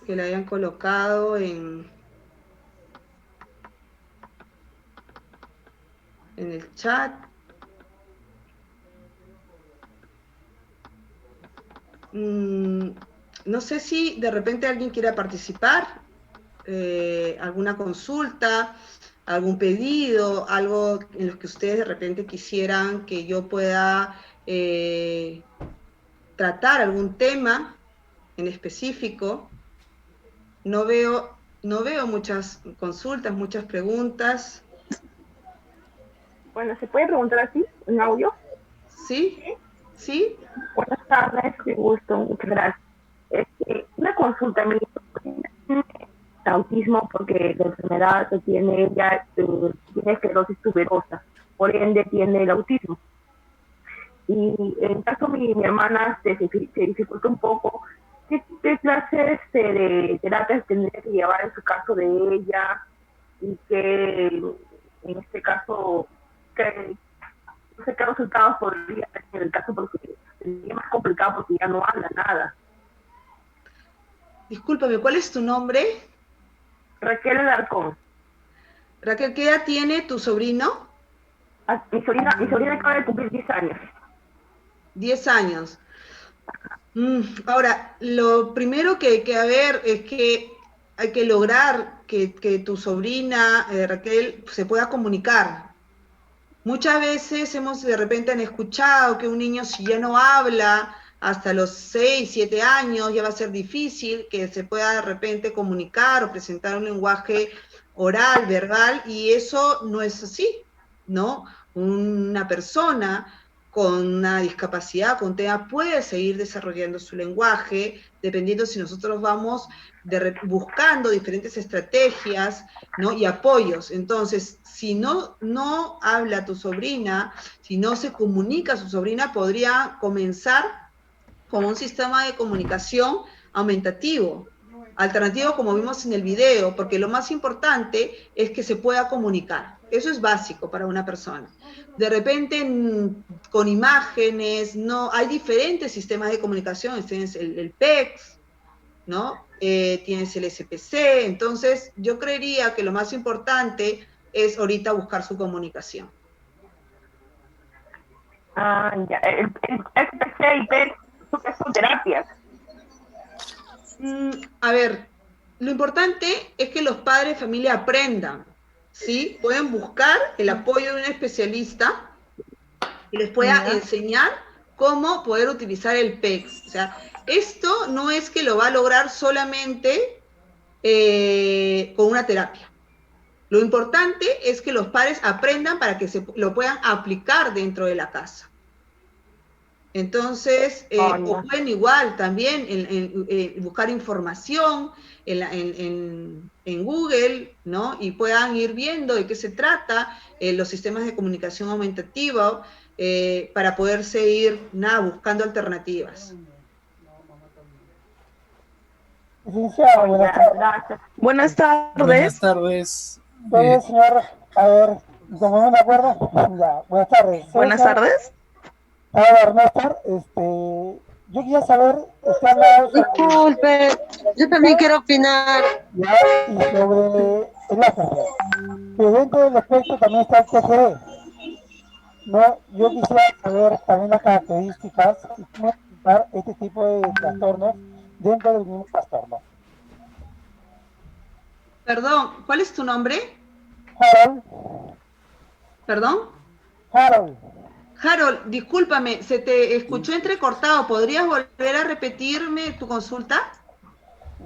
la hayan colocado en el chat. No sé si de repente alguien quiera participar, alguna consulta, algún pedido, algo en lo que ustedes de repente quisieran que yo pueda tratar algún tema en específico. No veo No veo muchas consultas, muchas preguntas. Bueno, ¿se puede preguntar así, en audio? ¿Sí? ¿Sí? Buenas tardes, qué gusto, muchas gracias. Una consulta, mi niño autismo porque la enfermedad que tiene ella tiene esclerosis tuberosa, por ende tiene el autismo. Y en caso mi hermana se dificulta un poco, ¿qué clases de terapias tendría que llevar en su caso de ella? Y que en este caso, que, no sé qué resultados podría tener en el caso, porque sería más complicado porque ya no habla nada. Discúlpame, ¿cuál es tu nombre? Raquel Alarcón. Raquel, ¿qué edad tiene tu sobrino? Mi sobrina acaba de cumplir 10 años. 10 años. Ahora, lo primero que hay que ver es que hay que lograr que tu sobrina, Raquel, se pueda comunicar. Muchas veces de repente han escuchado que un niño si ya no habla hasta los 6, 7 años, ya va a ser difícil que se pueda de repente comunicar o presentar un lenguaje oral, verbal, y eso no es así, ¿no? Una persona con una discapacidad, con TEA, puede seguir desarrollando su lenguaje, dependiendo si nosotros vamos buscando diferentes estrategias, ¿no? Y apoyos. Entonces, si no habla tu sobrina, si no se comunica su sobrina, podría comenzar con un sistema de comunicación aumentativo, alternativo como vimos en el video, porque lo más importante es que se pueda comunicar. Eso es básico para una persona. De repente, con imágenes, no, hay diferentes sistemas de comunicación, tienes el PEX, ¿no? Tienes el SPC, entonces yo creería que lo más importante es ahorita buscar su comunicación. Ya, el SPC y PEC son terapias. A ver, lo importante es que los padres de familia aprendan, ¿sí? Pueden buscar el apoyo de un especialista que les pueda enseñar cómo poder utilizar el PEX. O sea, esto no es que lo va a lograr solamente con una terapia. Lo importante es que los padres aprendan para que lo puedan aplicar dentro de la casa. Entonces, o pueden igual también buscar información en Google, ¿no? Y puedan ir viendo de qué se trata los sistemas de comunicación aumentativa para poder seguir buscando alternativas. Licenciado, buenas tardes. Buenas tardes. Buenas tardes. Entonces, señor, a ver, como un acuerdo, ya, buenas tardes. Buenas tardes. A ver, Néstor, yo quería saber, usted ha hablado sobre... Disculpe, yo también quiero opinar. Ya, y sobre el Asperger. Que dentro del espectro también está el TGD. No, yo quisiera saber también las características y cómo explicar este tipo de trastornos dentro del mismo trastorno. Perdón, ¿cuál es tu nombre? Harold. ¿Perdón? Harold. Harold, discúlpame, se te escuchó entrecortado. ¿Podrías volver a repetirme tu consulta?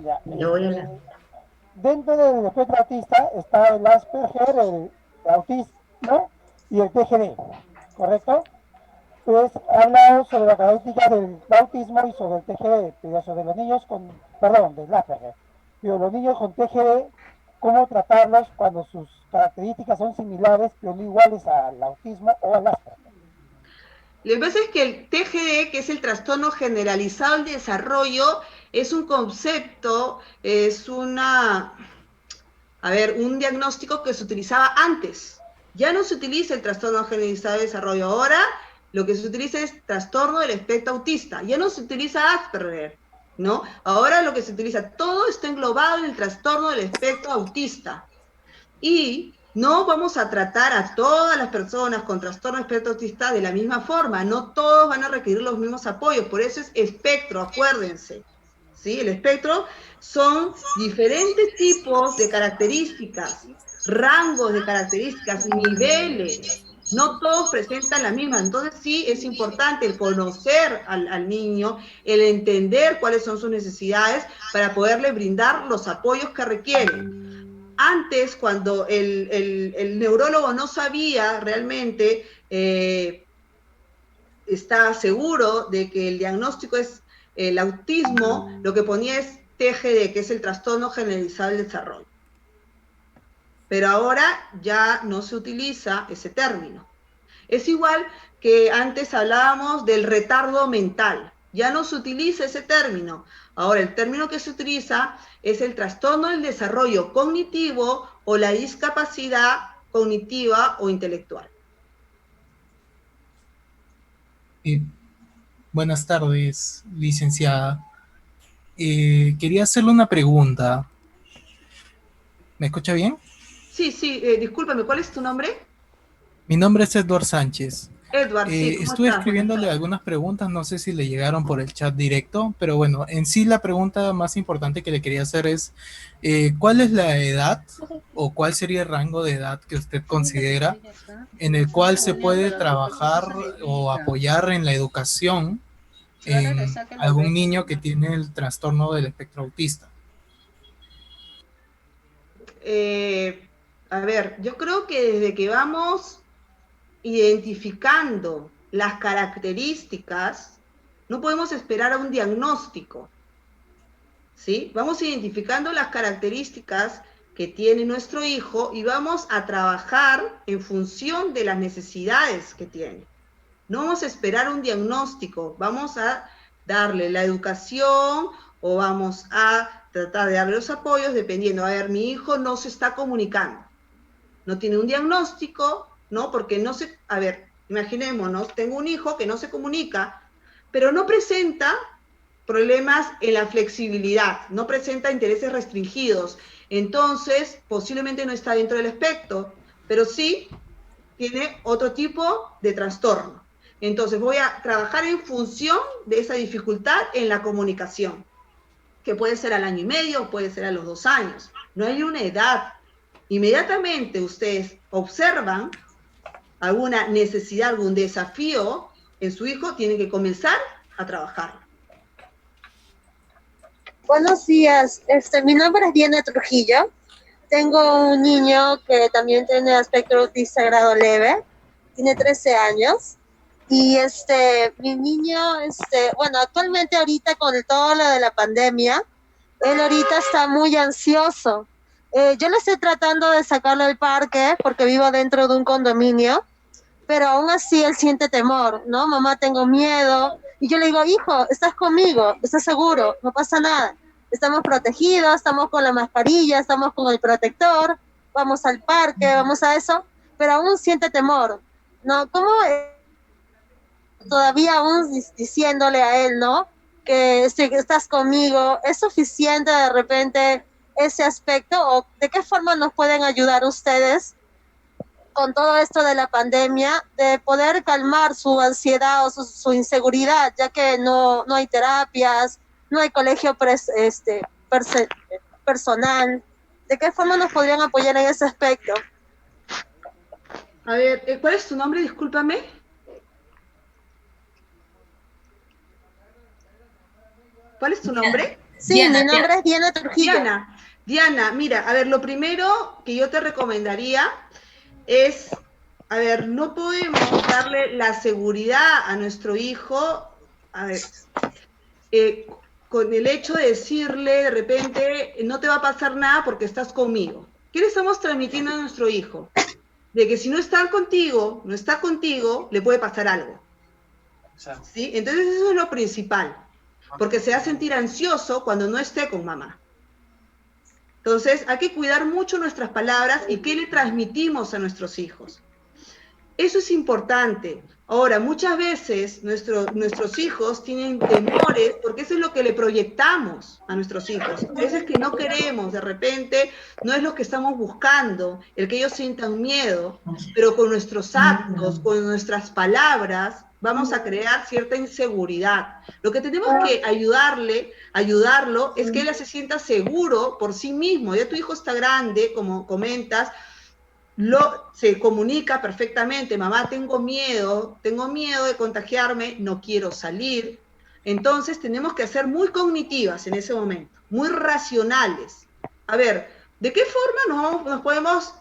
Ya. Dentro del espectro autista está el Asperger, el autismo y el TGD, ¿correcto? Pues ha hablado sobre la característica del autismo y sobre el TGD, pero sobre los niños del Asperger. Pero los niños con TGD, ¿cómo tratarlos cuando sus características son similares, pero no iguales al autismo o al Asperger? Lo que pasa es que el TGD, que es el trastorno generalizado del desarrollo, es un concepto, es un diagnóstico que se utilizaba antes. Ya no se utiliza el trastorno generalizado del desarrollo. Ahora lo que se utiliza es trastorno del espectro autista. Ya no se utiliza Asperger, ¿no? Ahora lo que se utiliza, todo está englobado en el trastorno del espectro autista. Y no vamos a tratar a todas las personas con trastorno del espectro autista de la misma forma. No todos van a requerir los mismos apoyos. Por eso es espectro, acuérdense. ¿Sí? El espectro son diferentes tipos de características, rangos de características, niveles, No todos presentan la misma, entonces sí es importante el conocer al niño, el entender cuáles son sus necesidades para poderle brindar los apoyos que requiere. Antes, cuando el neurólogo no sabía realmente, está seguro de que el diagnóstico es el autismo, lo que ponía es TGD, que es el trastorno generalizado del desarrollo. Pero ahora ya no se utiliza ese término. Es igual que antes hablábamos del retardo mental. Ya no se utiliza ese término. Ahora el término que se utiliza es el trastorno del desarrollo cognitivo o la discapacidad cognitiva o intelectual. Buenas tardes, licenciada. Quería hacerle una pregunta. ¿Me escucha bien? Sí, discúlpame, ¿cuál es tu nombre? Mi nombre es Edward Sánchez. Edward, sí, ¿cómo Estuve estás? escribiéndole algunas preguntas, no sé si le llegaron por el chat directo, pero bueno, en sí la pregunta más importante que le quería hacer es, ¿cuál es la edad o cuál sería el rango de edad que usted considera en el cual se puede trabajar o apoyar en la educación en algún niño que tiene el trastorno del espectro autista? A ver, yo creo que desde que vamos identificando las características, no podemos esperar a un diagnóstico, ¿sí? Vamos identificando las características que tiene nuestro hijo y vamos a trabajar en función de las necesidades que tiene. No vamos a esperar un diagnóstico, vamos a darle la educación o vamos a tratar de darle los apoyos dependiendo. A ver, mi hijo no se está comunicando, no tiene un diagnóstico, ¿no? Porque no se, a ver, imaginémonos, tengo un hijo que no se comunica, pero no presenta problemas en la flexibilidad, no presenta intereses restringidos, entonces posiblemente no está dentro del espectro, pero sí tiene otro tipo de trastorno. Entonces voy a trabajar en función de esa dificultad en la comunicación, que puede ser al año y medio, puede ser a los 2 años, no hay una edad. Inmediatamente ustedes observan alguna necesidad, algún desafío en su hijo, tienen que comenzar a trabajar. Buenos días, mi nombre es Diana Trujillo. Tengo un niño que también tiene espectro autista grado leve, tiene 13 años. Y mi niño, bueno, actualmente ahorita con todo lo de la pandemia, él ahorita está muy ansioso. Yo le estoy tratando de sacarlo al parque porque vivo dentro de un condominio, pero aún así él siente temor, ¿no? Mamá, tengo miedo. Y yo le digo, hijo, estás conmigo, estás seguro, no pasa nada. Estamos protegidos, estamos con la mascarilla, estamos con el protector, vamos al parque, vamos a eso, pero aún siente temor, ¿no? ¿Cómo todavía aún diciéndole a él, ¿no? Que estás conmigo, ¿es suficiente de repente ese aspecto? ¿O de qué forma nos pueden ayudar ustedes con todo esto de la pandemia, de poder calmar su ansiedad o su inseguridad, ya que no hay terapias, no hay colegio personal? ¿De qué forma nos podrían apoyar en ese aspecto? A ver, ¿cuál es tu nombre? Discúlpame. ¿Cuál es tu nombre? Sí, Diana, mi nombre es Diana Trujillo. Diana, mira, a ver, lo primero que yo te recomendaría es, a ver, no podemos darle la seguridad a nuestro hijo, a ver, con el hecho de decirle de repente, no te va a pasar nada porque estás conmigo. ¿Qué le estamos transmitiendo a nuestro hijo? De que si no está contigo, le puede pasar algo. ¿Sí? Entonces eso es lo principal, porque se va a sentir ansioso cuando no esté con mamá. Entonces hay que cuidar mucho nuestras palabras y qué le transmitimos a nuestros hijos. Eso es importante. Ahora, muchas veces nuestros hijos tienen temores porque eso es lo que le proyectamos a nuestros hijos. A veces que no queremos, de repente, no es lo que estamos buscando, el que ellos sientan miedo, pero con nuestros actos, con nuestras palabras, vamos a crear cierta inseguridad. Lo que tenemos que ayudarlo, es que él se sienta seguro por sí mismo. Ya tu hijo está grande, como comentas, se comunica perfectamente, mamá, tengo miedo de contagiarme, no quiero salir. Entonces tenemos que ser muy cognitivas en ese momento, muy racionales. A ver, ¿de qué forma nos podemos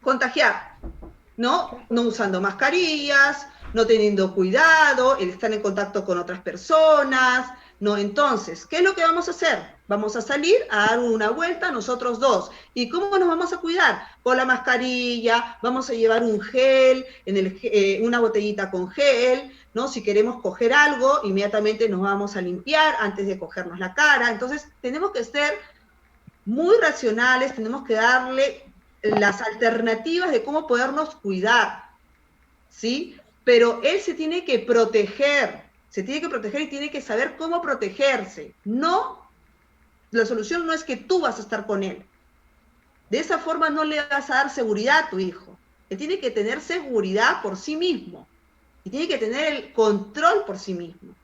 contagiar? ¿No? No usando mascarillas, no teniendo cuidado, el estar en contacto con otras personas, ¿no? Entonces, ¿qué es lo que vamos a hacer? Vamos a salir a dar una vuelta nosotros dos. ¿Y cómo nos vamos a cuidar? Con la mascarilla, vamos a llevar un gel, una botellita con gel, ¿no? Si queremos coger algo, inmediatamente nos vamos a limpiar antes de cogernos la cara. Entonces, tenemos que ser muy racionales, tenemos que darle las alternativas de cómo podernos cuidar, ¿sí? Pero él se tiene que proteger y tiene que saber cómo protegerse. No, la solución no es que tú vas a estar con él. De esa forma no le vas a dar seguridad a tu hijo. Él tiene que tener seguridad por sí mismo y tiene que tener el control por sí mismo.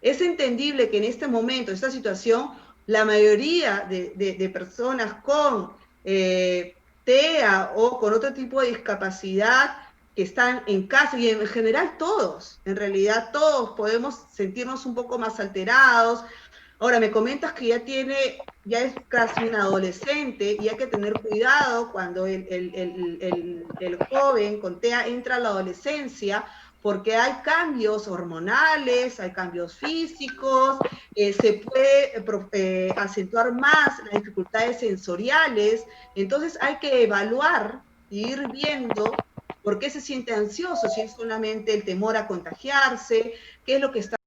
Es entendible que en este momento, en esta situación, la mayoría de personas con TEA o con otro tipo de discapacidad que están en casa, y en general todos, en realidad todos podemos sentirnos un poco más alterados. Ahora, me comentas que ya es casi un adolescente y hay que tener cuidado cuando el joven con TEA entra a la adolescencia, porque hay cambios hormonales, hay cambios físicos, se puede acentuar más las dificultades sensoriales. Entonces hay que evaluar e ir viendo por qué se siente ansioso, si es solamente el temor a contagiarse, qué es lo que está